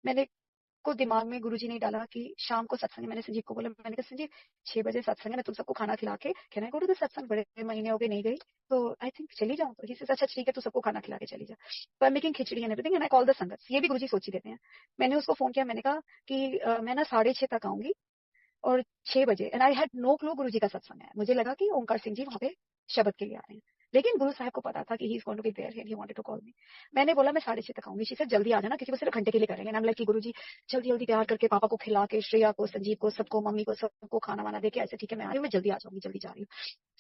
मैंने को दिमाग में गुरुजी ने डाला कि शाम को सत्संग है। मैंने संजीव को बोला, मैंने कहा संजीव 6 बजे सत्संग है, मैं तुम सबको खाना खिला के, कहना है गो टू द सत्संग, बड़े महीने हो गए नहीं गई, तो आई थिंक चली जाऊँ। तो ही से अच्छा ठीक है, तू सबको खाना खिला के चली जा, तो I making khichdi and everything and I call the संगत। ये भी गुरुजी सोच ही देते हैं। मैंने उसको फोन किया, मैंने कहा कि मैं ना 6:30 तक आऊंगी और 6 बजे, and I had no clue Guru ji का सत्संग है। मुझे लगा कि ओंकार सिंह जी वहां पे शब्द के लिए आ रहे हैं, लेकिन गुरु साहब को पता था कि he is going to be there and he wanted to call me. मैंने बोला मैं 6:30 तक आऊंगी। शी सेड जल्दी आ जाना, क्योंकि वो सिर्फ घंटे के लिए करेंगे। नाम लाइक कि गुरु जी जल्दी जल्दी तैयार करके पापा को खिला के, श्रेया को, संजीव को, सबको, मम्मी को, सबको खाना वाना देके, ऐसे ठीक है मैं आ रही हूँ, मैं जल्दी आ जाऊंगी, जल्दी जा रही हूँ।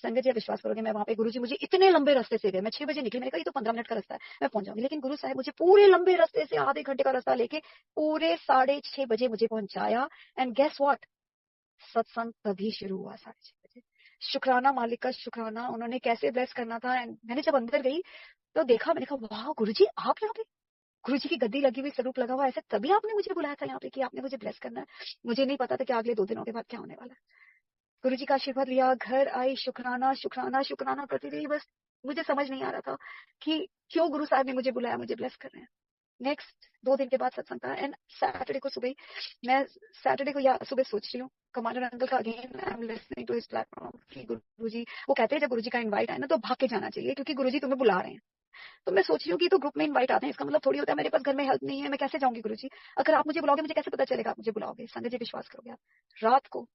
संगत जी विश्वास करोगे, मैं वहां पे गुरु जी मुझे इतने लंबे रास्ते से गए, मैं 6 बजे निकली, मैंने कहा ये तो 15 मिनट का रास्ता है, मैं पहुंच जाऊंगी, लेकिन गुरु साहब मुझे पूरे लंबे रास्ते से आधे घंटे का रास्ता लेके पूरे 6:30 बजे मुझे पहुंचाया। एंड गेस व्हाट, सत्संग तभी शुरू हुआ 6:30 बजे। शुक्राना, मालिक का शुक्राना, उन्होंने कैसे ब्लेस करना था। एंड मैंने जब अंदर गई तो देखा, मैंने कहा वाह गुरुजी आप यहाँ पे, गुरुजी की गद्दी लगी हुई, स्वरूप लगा हुआ, ऐसे तभी आपने मुझे बुलाया था यहाँ पे कि आपने मुझे ब्लेस करना है। मुझे नहीं पता था कि अगले 2 दिनों के बाद क्या होने वाला है। गुरुजी का आशीर्वाद लिया, घर आई, शुक्राना शुक्राना शुक्राना करती रही। बस मुझे समझ नहीं आ रहा था कि क्यों गुरु साहब ने मुझे बुलाया, मुझे ब्लेस कर रहे हैं। नेक्स्ट 2 दिन के बाद सत्संग था, एंड सैटरडे को सुबह, मैं सैटरडे को या सुबह सोच रही हूँ कमांडर अंकल का, again I am listening to his platform कि गुरुजी, वो कहते हैं जब गुरुजी का इनवाइट आए ना तो भाग के जाना चाहिए, क्योंकि गुरुजी तुम्हें बुला रहे हैं। तो मैं सोच रही हूँ कि तो ग्रुप में इनवाइट आते हैं, इसका मतलब थोड़ी होता है मेरे पास घर में हेल्प नहीं है, मैं कैसे जाऊंगी गुरुजी, अगर आप मुझे बुलाओगे मुझे कैसे पता चलेगा आप मुझे बुलाओगे। संगत जी विश्वास करोगे आप, रात को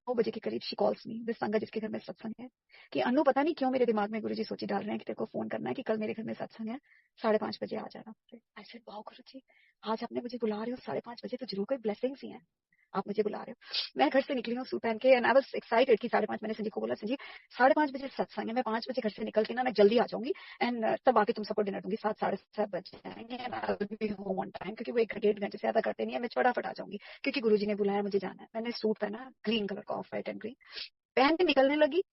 9 बजे के करीब शी कॉल्स मी, दिस संगत जिसके घर में सत्संग है, कि अनु पता नहीं क्यों मेरे दिमाग में गुरुजी सोची डाल रहे हैं कि तेरे को फोन करना है कि कल मेरे घर में सत्संग है, 5:30 बजे आ जाना। आई सेड वाओ गुरुजी, आज आपने मुझे बुला रहे हो 5:30 बजे, तो जरूर कोई ब्लेसिंग्स ही है, आप मुझे बुला रहे हो। मैं घर से निकली हूँ सूट पहन के, एंड आई वाज एक्साइटेड कि 5:30, मैंने संजीव को बोला संजीव 5:30 बजे सत्संग है, मैं 5 बजे घर से निकल के ना मैं जल्दी आ जाऊंगी, एंड तब आके तुम सबको डिनर दूंगी, 7, 7:30 बजे आएंगे and I will B home on time, क्योंकि वो 1 1.5 घंटे से ज्यादा करते नहीं है, मैं फटाफट आ जाऊंगी, क्योंकि गुरुजी ने बुलाया, मुझे जाना है। मैंने सूट पहना ग्रीन कलर का, ऑफ वाइट एंड ग्रीन पहन के निकलने लगी,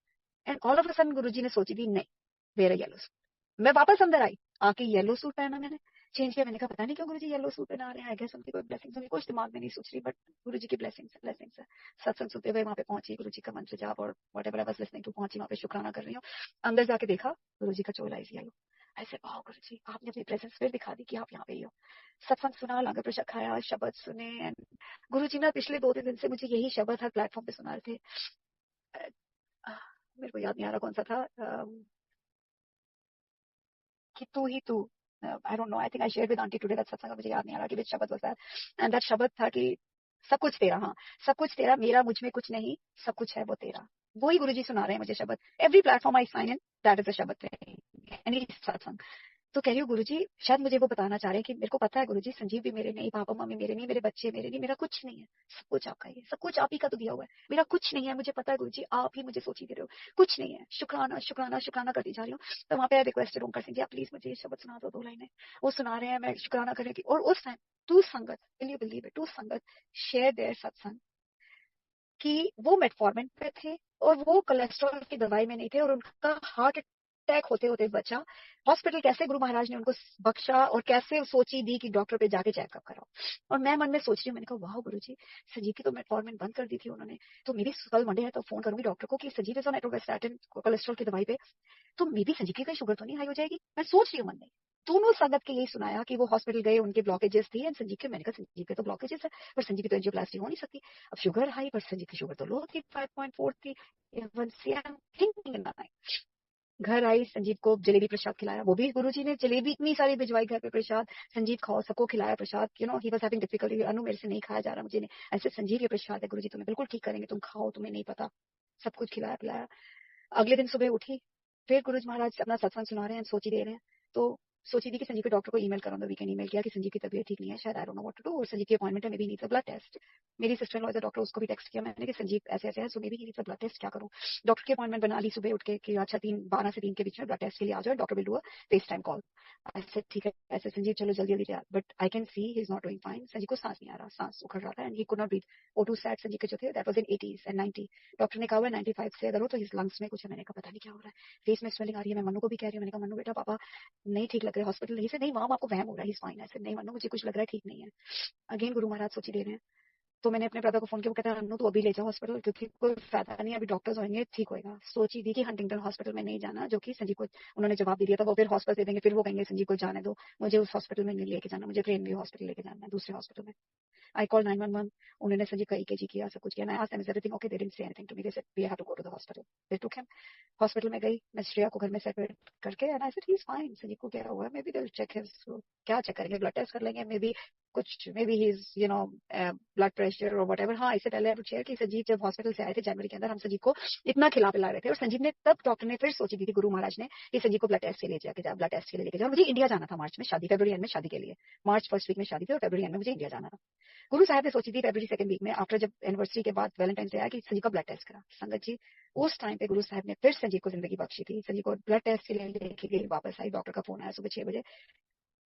and all of a sudden Guruji ने सोची थी नहीं वेयर येलो सूट। मैं वापस अंदर आई, आके येलो सूट पहना, मैंने चेंज किया। मैंने कहा पता नहीं क्यों गुरुजी येलो सूट पहना रहे हैं, आई गेस उनकी कोई ब्लेसिंग्स होंगी, कुछ दिमाग में नहीं सोच रही, बट गुरुजी की ब्लेसिंग्स है। सत्संग सुनते हुए वहां पे पहुंची, गुरुजी का मंत्र जाप और whatever I was listening to, पहुंची वहां पे, शुक्राना कर रही हूँ। अंदर जाके देखा गुरुजी का चोला इज येलो। ऐसे वाह गुरुजी आपने अपनी प्रेजेंस फिर दिखा दी कि आप यहाँ पे ही हो। सत्संग सुना, लंगर प्रसाद खाया, शब्द सुने, एंड गुरुजी ना पिछले 2 3 दिन से मुझे यही शब्द हर प्लेटफॉर्म पे सुना रहे थे। मेरे को याद नहीं आ रहा कौन सा था, कि तू ही तू, आई don't no, I think I share with aunty today that सत्संग, मुझे याद नहीं आ रहा कि विच शब्द वाज दैट, एंड दैट शब्द था कि सब कुछ तेरा, हाँ सब कुछ तेरा, मेरा मुझ में कुछ नहीं, सब कुछ है वो तेरा। वही गुरुजी सुना रहे हैं मुझे शब्द, every platform I sign in, that is the shabad, any satsang. तो कह रही हूँ गुरुजी शायद मुझे वो बताना चाह रहे हैं कि मेरे को पता है गुरुजी संजीव भी मेरे नहीं, पापा मम्मी मेरे नहीं, मेरे बच्चे मेरे नहीं, मेरा कुछ नहीं है, सब कुछ आपका ही है, सब कुछ आप ही का तो दिया हुआ है, मेरा कुछ नहीं है, मुझे पता है गुरुजी आप ही मुझे सोची दे रहे हो, कुछ नहीं है। शुक्राना शुक्राना शुक्राना करती जा रही हूँ। तो वहां पे रिक्वेस्टेड ओंकार सिंह जी आप प्लीज मुझे ये शब्द सुना दो, 2 लाइनें। वो सुना रहे हैं, मैं शुक्राना करने की, और उस time to sangat, will you believe it, to sangat share there satsang कि वो मेटफॉर्मिन पे थे और वो कोलेस्ट्रॉल की दवाई में नहीं थे, और उनका हार्ट अटैक होते होते बचा। हॉस्पिटल कैसे गुरु महाराज ने उनको बख्शा, और कैसे सोची दी कि डॉक्टर पे जाके चेकअप कराओ। और मैं मन में सोच रही हूँ, मैंने कहा वाह गुरुजी संजीव की तो मेटफॉर्मिन बंद कर दी थी उन्होंने, तो मेरी कल मंडे है तो फोन करूंगी डॉक्टर को कि संजीव इज ऑन एटोवेस्टैटिन कोलेस्ट्रॉल की दवाई पे, तो मे भी संजीव की कहीं शुगर तो नहीं हाई हो जाएगी, मैं सोच रही हूँ मन में। दोनों संगत के यही सुनाया कि वो हॉस्पिटल गए, उनके ब्लॉकेजेस थी, एंड संजीव के, मैंने कहा संजीव के तो ब्लॉकेजेस है, पर संजीव की तो एंजियोप्लास्टी हो नहीं सकती। अब शुगर हाई, पर संजीव की शुगर तो लो थी, 5.4 थी, even see, I'm thinking in my mind। घर आई, संजीव को जलेबी प्रसाद खिलाया, वो भी गुरुजी ने जलेबी इतनी सारी भिजवाई घर पे प्रसाद, संजीव खाओ, सबको खिलाया प्रसाद, you know he was having difficulty, Anu मेरे से नहीं खाया जा रहा, मुझे नहीं, ऐसे संजीव ये प्रसाद है गुरुजी तुम्हें बिल्कुल ठीक करेंगे, तुम खाओ, तुम्हें नहीं पता, सब कुछ खिलाया पिलाया। अगले दिन सुबह उठी, फिर गुरुजी महाराज अपना सत्संग सुना रहे हैं, सोची दे रहे हैं, तो सोची थी कि संजीव के डॉक्टर को ईमेल करूंगा, वीकेंड ईमेल किया कि संजीव की तबीयत ठीक नहीं है, शायद I don't know what to do, और संजीव की अपॉइंटमेंट है, maybe needs a blood test. मेरी sister in law is a doctor, उसको भी टेक्स्ट किया मैंने कि संजीव ऐसे ऐसे है, so maybe he needs a blood test, क्या करूं। डॉक्टर की अपॉइंटमेंट बना ली सुबह उठ के कि अच्छा 12 से 3 के बीच में ब्लड टेस्ट के लिए आ जाओ, doctor will do a FaceTime call. ऐसे ठीक है, ऐसे संजीव चलो जल्दी जल्दी तैयार, but I can see he is not doing fine, Sanjeev को सांस नहीं आ रहा, सांस उखड़ रहा था, and he could not breathe. O2 sat Sanjeev के जो थे that was in 80s and 90, doctor ने कहा हुआ 95 से अगर हो तो हिज लंग्स में कुछ है। मैंने कहा पता नहीं क्या हो रहा है, फेस में स्वेलिंग आ रही है, मैं मनु को भी कह रही हूँ, मैंने कहा मनु बेटा पापा नहीं ठीक लग रहा है, हॉस्पिटल नहीं से, नहीं माम आपको वहम हो रहा है, ही इज फाइन, ऐसे नहीं मनु मुझे कुछ लग रहा है ठीक नहीं है। अगेन गुरु महाराज सोची दे रहे हैं, तो मैंने अपने ब्रदर को फोन किया, वो कहता है अनु तू अभी ले जाओ हॉस्पिटल, क्योंकि कोई फायदा नहीं है, अभी डॉक्टर्स होंगे ठीक होएगा। सोची थी कि हंटिंगटन हॉस्पिटल में नहीं जाना, जो कि संजीव को उन्होंने जवाब दे दिया था, वो फिर हॉस्पिटल दे देंगे, फिर वो कहेंगे संजीव को जाने दो, मुझे उस हॉस्पिटल में नहीं लेके जाना, मुझे प्रेम व्यू हॉस्पिटल लेके जाना है, दूसरे हॉस्पिटल में। आई कॉल 911, उन्होंने संजीव का ईकेजी किया, सब कुछ किया। I asked them is everything okay, they didn't say anything to me, they said we have to go to the hospital. They took him hospital में गई, मैं श्रेया को घर में सेपरेट करके, and I said he is fine, Sanjeev को क्या हुआ है, maybe they will check his, क्या चेक करेंगे, ब्लड टेस्ट कर लेंगे, मे बी कुछ, maybe he is you know blood pressure और वट एवर। हाँ, इससे पहले आई शेयर कि संजीव जब हॉस्पिटल से आए थे जनवरी के अंदर, हम संजीव को इतना खिला पिला रहे थे, और संजीव ने तब डॉक्टर ने फिर सोची थी, गुरु महाराज ने, कि संजीव को ब्लड टेस्ट के लिए जाके जा, ब्लड टेस्ट के लिए लेके जाओ। मुझे इंडिया जाना था मार्च में, शादी फरवरी एंड में शादी के लिए, मार्च फर्स्ट वीक में शादी थी और फरवरी एंड में मुझे इंडिया जाना था। गुरु साहब ने सोची थी फरवरी सेकंड वीक में, आफ्टर जब एनिवर्सरी के बाद वैलेंटाइन से आया, कि संजीव का ब्लड टेस्ट करा। संगत जी, उस टाइम पे गुरु साहब ने फिर संजीव को जिंदगी बख्शी थी। संजीव को ब्लड टेस्ट के लिए लेके गई, वापस आई, डॉक्टर का फोन आया सुबह 6 बजे,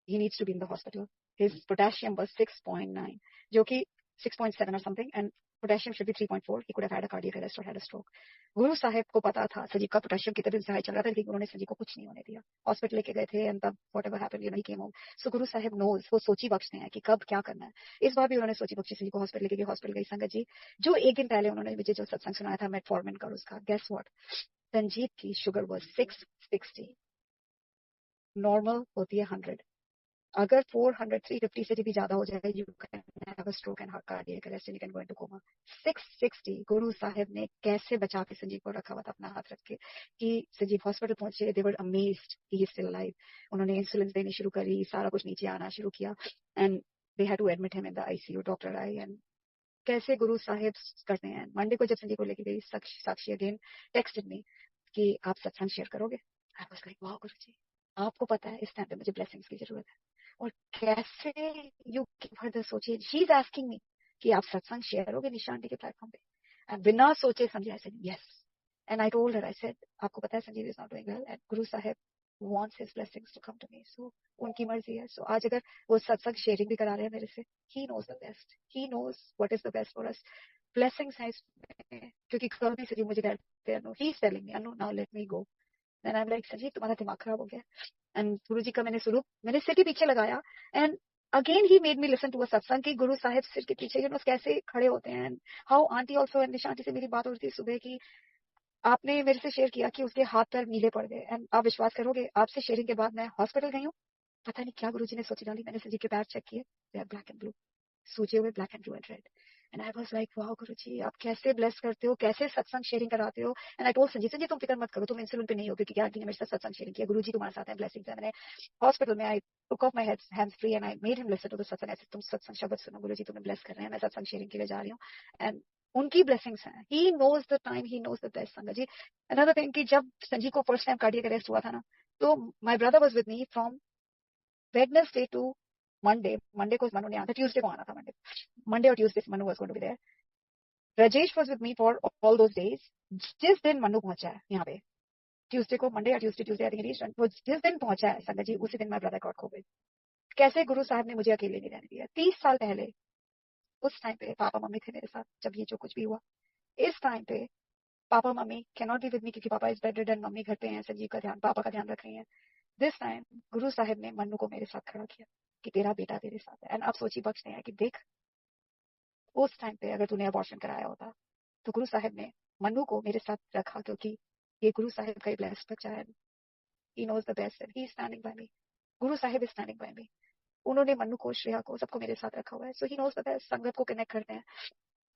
he needs to be in the hospital. His potassium was 6.9, जो कि 6.7 or something, and potassium should be 3.4. He could have had a cardiac arrest or had a stroke. गुरु साहब को पता था संजीव का पोटेशियम कितने दिन से हाई चल रहा था, लेकिन उन्होंने संजीव को कुछ नहीं होने दिया, हॉस्पिटल लेके गए थे, एंड तब whatever happened, you know, he came home. So गुरु साहब knows, वो सोची बख्शते हैं कि कब क्या करना है। इस बार भी उन्होंने सोची बख्शी, संजीव को हॉस्पिटल लेके गए, हॉस्पिटल गई। संगत जी, जो एक दिन पहले उन्होंने मुझे जो सत्संग सुनाया था मेटफॉर्मिन का, उसका गेस व्हाट, संजीव की शुगर वॉज 660, नॉर्मल होती है 100। अगर 400 350 से भी ज्यादा हो जाए, you can have a stroke and cardiac arrest and you can go into coma. 660 Guru Sahab ने कैसे बचा के संजीव को रखा हुआ था अपना हाथ रख के, कि संजीव हॉस्पिटल पहुंचे, they were amazed he is still alive. उन्होंने इंसुलिन देनी शुरू करी, सारा कुछ नीचे आना शुरू किया, and they had to admit him in the ICU. Doctor आई, एंड कैसे गुरु साहिब करते हैं। मंडे को जब संजीव को लेके गई, साक्षी अगेन टेक्स्टेड मी कि आप सत्संग शेयर करोगे। आई वाज लाइक वाह गुरु जी, आपको पता है इस टाइम पे मुझे ब्लेसिंग्स की जरूरत है, और कैसे यू गिव हर द, सोचिए शी इज आस्किंग मी कि आप सत्संग शेयर करोगे निशा आंटी के प्लेटफॉर्म पे, एंड बिना सोचे समझे I said yes, and I told her, I said आपको पता है Sanjeev is not doing well, and Guru Sahib wants his blessings to come to me, so उनकी मर्जी है। So आज अगर वो सत्संग शेयरिंग भी करा रहे हैं मेरे से, he knows the best, he knows what is the best for us, blessings है इसमें, क्योंकि कभी से मुझे कहते हैं, he is telling me Anu now let me go, then I'm like Sanjeev तुम्हारा दिमाग खराब हो गया। एंड गुरु जी का मैंने सिर के पीछे लगाया, and again he made me listen to a satsang कि गुरु साहिब सिर के पीछे कैसे खड़े होते हैं, how aunty also, Nisha aunty से मेरी बात हो रही थी सुबह की, आपने मेरे से शेयर किया कि उसके हाथ पैर नीले पड़ गए, एंड आप विश्वास करोगे, आपसे शेयरिंग के बाद मैं हॉस्पिटल गई हूँ, पता नहीं क्या गुरुजी ने सोची डाली, मैंने संजीव के पैर चेक किए, they are black and blue, सूजे हुए black and blue and red, and I was like wow Guruji, आप कैसे ब्लेस करते हो, कैसे सत्संग शेयरिंग कराते हो। एंड आई टोल्ड संजीव तुम फिक्र मत करो, तुम इंसुलिन पे नहीं हो, क्योंकि आंटी ने मेरे साथ सत्संग शेयरिंग किया, गुरुजी तुम्हारे साथ हैं, ब्लेसिंग्स है। मैंने हॉस्पिटल में I took off my hands free and I made him listen to the satsang, ऐसे तुम सत्संग शब्द सुनो, गुरुजी तुम्हें ब्लेस कर रहे हैं, मैं सत्संग शेयरिंग के लिए जा रही हूँ, एंड उनकी ब्लेसिंग्स हैं, he knows the time, he knows the best. Sangat ji, another thing कि जब संजीव को फर्स्ट टाइम कार्डियक अरेस्ट हुआ था ना, तो my brother was with me from Wednesday to Monday को मनु ने आना था, ट्यूसडे को आना था, मंडे और Tuesday Manu was going to be there, Rajesh was with me for all those days. जिस दिन मनु पहुंचा है यहाँ पे, ट्यूसडे को, मंडे या ट्यूसडे आई थिंक रीच, वो जिस दिन पहुंचा है संगत जी, उसी दिन माय ब्रदर गॉट कोविड। कैसे गुरु साहब ने मुझे अकेले नहीं रहने दिया। 30 साल पहले उस टाइम पे पापा मम्मी थे मेरे साथ, जब ये जो कुछ भी हुआ, इस टाइम पे papa mummy can not be with me, क्योंकि पापा इज बेडरिडन, मम्मी घर पे हैं, संजीव का ध्यान, पापा का ध्यान रख रही हैं। दिस टाइम गुरु साहिब ने मन्नू को मेरे साथ खड़ा किया कि तेरा बेटा तेरे साथ है, एंड आप सोची बख्शते हैं कि देख, उस टाइम पे अगर तूने अबॉर्शन कराया होता, तो गुरु साहिब ने मन्नू को मेरे साथ रखा, क्योंकि ये गुरु साहिब का ब्लेस्ड बच्चा है, he knows the best and he is standing by me, Guru Sahib is standing by me. उन्होंने मन्नू को, श्रेया को, सबको मेरे साथ रखा हुआ है, सो ही नोज द बेस्ट। संगत को कनेक्ट करते हैं,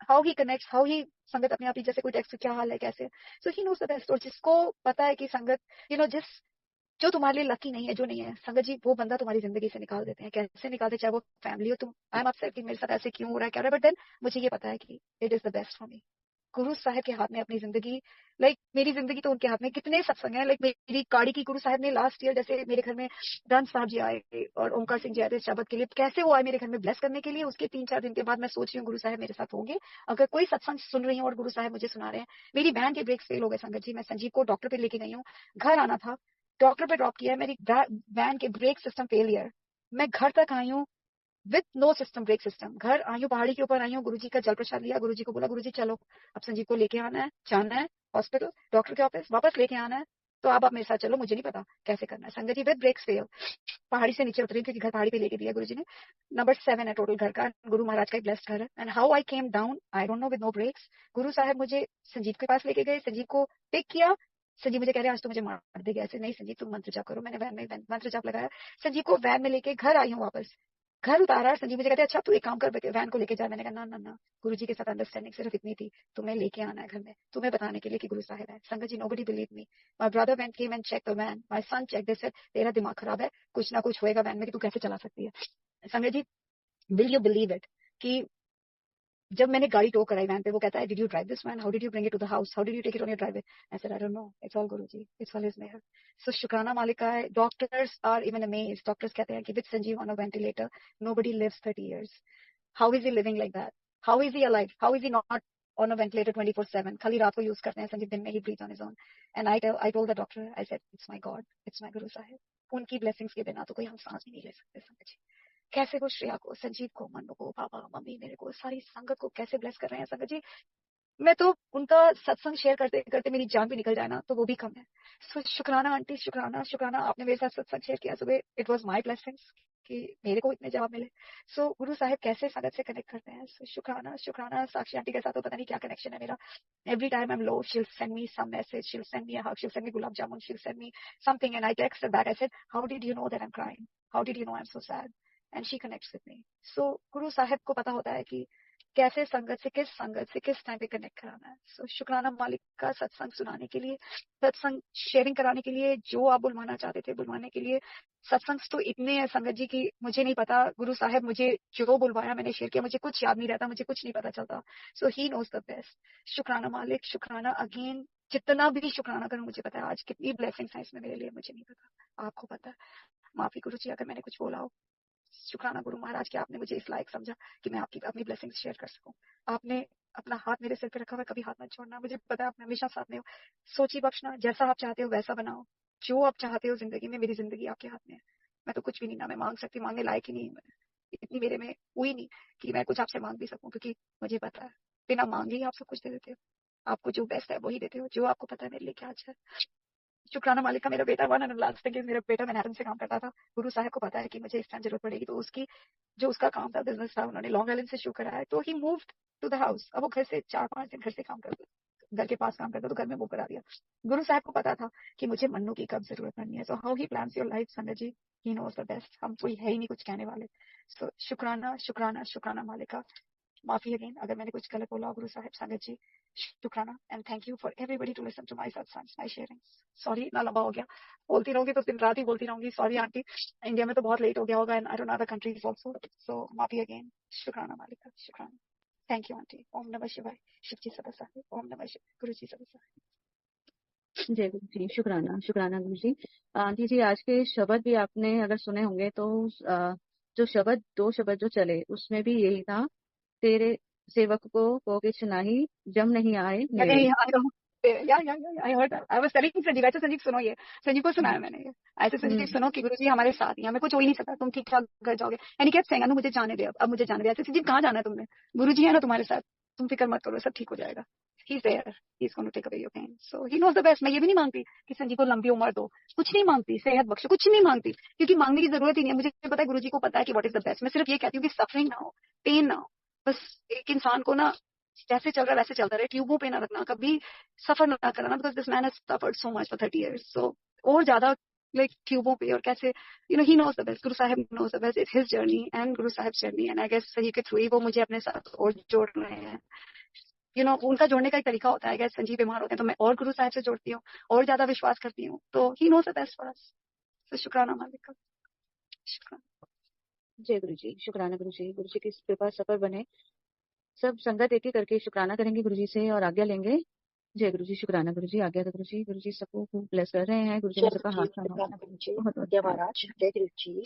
how he connects, how he, संगत अपने आप ही जैसे कोई टेक्स्ट क्या हाल है कैसे, सो ही नोज द बेस्ट। और जिसको पता है कि संगत जिस जो तुम्हारे लिए लकी नहीं है, जो नहीं है, संगत जी वो बंदा तुम्हारी जिंदगी से निकाल देते हैं, कैसे निकालते, चाहे वो फैमिली हो, तुम आई एम अपसेट कि मेरे साथ ऐसे क्यों हो रहा है, क्या हो रहा है, बट देन मुझे ये पता है कि it is the best for me. Guru साहब के हाथ में अपनी जिंदगी, मेरी जिंदगी तो उनके हाथ में। कितने सत्संग है, मेरी गाड़ी की गुरु साहब ने लास्ट ईयर, जैसे मेरे घर में रन साहब जी आए और ओमकार सिंह जी आए थे शब्द के लिए, कैसे वो आए मेरे घर में ब्लेस करने के लिए। उसके 3-4 दिन के बाद मैं सोच रही हूँ गुरु साहब मेरे साथ होंगे, अगर कोई सत्संग सुन रही हूँ और गुरु साहब मुझे सुना रहे हैं। मेरी वैन के ब्रेक्स फेल हो गए संगत जी, मैं संजीव को डॉक्टर पे लेके गई हूँ, घर आना था, डॉक्टर पे ड्रॉप किया, मेरी वैन के ब्रेक सिस्टम फेलियर, मैं घर तक आई हूँ with no system, brake system, घर आई हूँ, पहाड़ी के ऊपर आई हूँ, गुरुजी का जल प्रसाद लिया, गुरुजी को बोला गुरुजी चलो अब संजीव को लेके आना है, जाना है हॉस्पिटल, डॉक्टर के ऑफिस, वापस लेके आना है, तो अब आप मेरे साथ चलो, मुझे नहीं पता कैसे करना है। संगत जी विद ब्रेक्स फेल पहाड़ी से नीचे उतरी क्योंकि घर पहाड़ी पे लेके दिया गुरुजी ने। नंबर 7 है टोटल घर का, गुरु महाराज का एक ब्लेस्ड घर है। And how I came down I don't know, with no brakes. Guru Sahab मुझे संजीव के पास लेके गए, संजीव को पिक किया। संजीव मुझे कह रहे आज तो मुझे मार देगा ऐसे। नहीं संजीव तुम मंत्र जाप करो। मैंने वैन में मंत्र जाप लगाया, संजीव को वैन में लेके घर आई हूँ वापस। घर उतारा, संजीव मुझे कहते अच्छा तू एक काम कर, वैन को लेके जा। मैंने कहा ना ना ना, गुरुजी के साथ अंडरस्टैंडिंग सिर्फ इतनी थी, तुम्हें लेके आना है घर में, तुम्हें बताने के लिए कि गुरु साहिब है। संगत जी nobody believe me, my brother went came and check the van, my son check, they said तेरा दिमाग खराब है, कुछ ना कुछ होएगा वैन में कि तू कैसे चला सकती है। संगत जी विल यू बिलीव इट कि जब मैंने गाड़ी टो कराई वैन पे, वो कहता है did you drive this van, how did you bring it to the house, how did you take it on your drive. I said I don't know, it's all Guruji, it's all his मेहर। So शुक्राना मालिक का है। Doctors are even amazed, doctors कहते हैं कि with Sanjeev on a ventilator nobody lives 30 years। How is he living like that, how is he alive, how is he not on a ventilator 24/7। खाली रात को यूज करते हैं संजीव, दिन में he breathe on his own. And I told the doctor, I said it's my God, it's my Guru Sahib, उनकी blessings के बिना तो कोई हम सांस भी नहीं ले सकते। समझ कैसे वो श्रेया को, संजीव को, मनु को, पापा मम्मी मेरे को, सारी संगत को कैसे ब्लेस कर रहे हैं संगत जी। मैं तो उनका सत्संग शेयर करते करते मेरी जान भी निकल जाए ना तो वो भी कम है। सो शुक्राना आंटी, शुक्राना शुक्राना, आपने मेरे साथ सत्संग शेयर किया सुबह। इट वाज माय ब्लेसिंग्स कि मेरे को इतने जवाब मिले। सो गुरु साहिब कैसे संगत से कनेक्ट करते हैं। सो शुक्राना शुक्राना। साक्षी आंटी के साथ तो पता नहीं क्या कनेक्शन है मेरा। Every time I am low she'll send me some message, she'll send me a hug, she'll send me gulab jamun, she'll send me something and I text back, I said how did you know that I am crying, how did you know I am so sad, and she connects with me. So Guru Sahib को पता होता है कि कैसे संगत से किस time पे कनेक्ट कराना है। सो शुक्राना मालिक का सत्संग सुनाने के लिए, सत्संग शेयरिंग कराने के लिए, जो आप बुलवाना चाहते थे बुलवाने के लिए। सत्संग तो इतने हैं संगत जी की मुझे नहीं पता। गुरु साहब मुझे जो बुलवाया मैंने शेयर किया, मुझे कुछ याद नहीं रहता, मुझे कुछ नहीं पता चलता। सो ही नोज द बेस्ट। शुक्राना मालिक, शुक्राना अगेन। जितना भी शुक्राना करूं मुझे पता है आज कितनी ब्लेसिंग्स है इसमें मेरे लिए, मुझे नहीं पता, आपको पता है। माफी गुरु जी अगर मैंने कुछ बोला हो। शुक्राना गुरु महाराज कि आपने मुझे इस लायक समझा कि मैं आपकी अपनी ब्लेसिंग्स शेयर कर सकूं। आपने अपना हाथ मेरे सिर पे रखा हुआ, कभी हाथ मत छोड़ना, मुझे पता है आप हमेशा साथ में हो। सोची बख्शना, जैसा आप चाहते हो वैसा बनाओ, जो आप चाहते हो जिंदगी में, मेरी जिंदगी आपके हाथ में है। मैं तो कुछ भी नहीं ना मैं मांग सकती, मांगने लायक ही नहीं मैं, इतनी मेरे में हुई नहीं कि मैं कुछ आपसे मांग भी सकूं, क्योंकि मुझे पता है बिना मांगे ही आप सब कुछ दे देते हो। आपको जो बेस्ट है वही देते हो, जो आपको पता है मेरे लिए क्या अच्छा है। शुक्राना मालिक का मेरा बेटा, वन एंड लास्ट थिंग, मेरा बेटा मैनहट्टन से काम करता था। गुरु साहब को पता है कि मुझे इस टाइम जरूरत पड़ेगी, तो उसकी जो उसका काम था, बिजनेस था, उन्होंने लॉन्ग आइलैंड से शुरू करा है। तो ही मूव्ड टू द हाउस। अब वो घर से 4-5 दिन घर से काम करता, घर के पास काम करता, तो घर में मूव करा दिया। गुरु साहब को पता था कि मुझे मन्नू की कब जरूरत पड़नी है। So how he plans your life संगत जी, ही नोज द बेस्ट। हम कोई है ही नहीं कुछ कहने वाले। सो शुक्राना शुक्राना शुक्राना मालिक का। माफी अगेन अगर मैंने कुछ गलत बोला गुरु साहब, संगत जी शुक्राना। And thank you for everybody to listen to my satsangs, my sharings. Sorry इतना लंबा हो गया, बोलती रहूंगी तो दिन रात ही बोलती रहूंगी। सॉरी आंटी, इंडिया में तो बहुत लेट हो गया होगा, and I don't know other countries also. So माफी अगेन। शुक्राना मालिका, शुक्राना। Thank you aunty. ओम नमः शिवाय। शिव जी सब साहे। ओम नमः शिवाय। गुरु जी सब साहे। जय गुरु जी, शुक्राना शुक्राना गुरु जी। आंटी जी आज के शब्द भी आपने अगर सुने होंगे तो जो शब्द, 2 शब्द जो चले उसमें भी यही था, तेरे सेवक को किछ नाही, जम नहीं आए अरे नेड़े। I heard, I was telling Sanjeev, ऐसे संजीव सुनो ये, संजीव को सुनाया मैंने ये। ऐसे संजीव हम्म सुनो कि गुरु जी हमारे साथ ही, हमें कुछ हो ही नहीं सकता, तुम ठीक ठाक घर जाओगे। एंड ही केप्ट सेइंग अनु मुझे जाने दे, अब मुझे जाने दे। ऐसे संजीव कहाँ जाना है तुमने, गुरु जी है ना तुम्हारे साथ, तुम फिक्र मत करो, सब ठीक हो जाएगा। He is there, he is going to take away your pain. So he knows the best. मैं ये भी नहीं मांगती कि संजीव को लंबी उम्र दो, कुछ नहीं मांगती, सेहत बख्शो, कुछ नहीं मांगती, क्योंकि मांगने की जरूरत ही नहीं है। मुझे पता है गुरु जी को पता है कि व्हाट इज द बेस्ट। मैं सिर्फ ये कहती हूँ कि सफरिंग ना हो, पेन ना हो। बस एक इंसान को ना जैसे चल रहा है वैसे चलता रहे, ट्यूबों पे ना रखना, कभी सफर ना करना, because this man has suffered so much for 30 years। So और ज्यादा लाइक ट्यूबों पे और कैसे, you know, he knows the best. Guru Sahab knows the best, it's his journey and Guru Sahab journey, and I guess सही के थ्रू ही वो मुझे अपने साथ और जोड़ रहे हैं। यू नो, उनका जोड़ने का एक तरीका होता है, गैस संजीव बीमार होते हैं तो मैं और गुरु साहब से जोड़ती हूँ और ज्यादा विश्वास करती हूँ, तो he knows the best for us. तो शुक्राना मालिक का, शुक्राना। जय गुरु जी, शुक्राना गुरु जी। गुरु जी की कृपा सफल बने। सब संगत एक ही करके शुक्राना करेंगे गुरु जी से और आज्ञा लेंगे। जय गुरु जी, शुक्राना गुरु जी, आज्ञा दो गुरु जी। गुरु जी सबको खूब ब्लेस कर रहे हैं। गुरु जी ने जय सबका गुरु हाथ जी, थामा हुआ है। शुक्राना गुरु जी, बहुत बहुत जय धन्यवाद। महाराज, जय गुरु जी।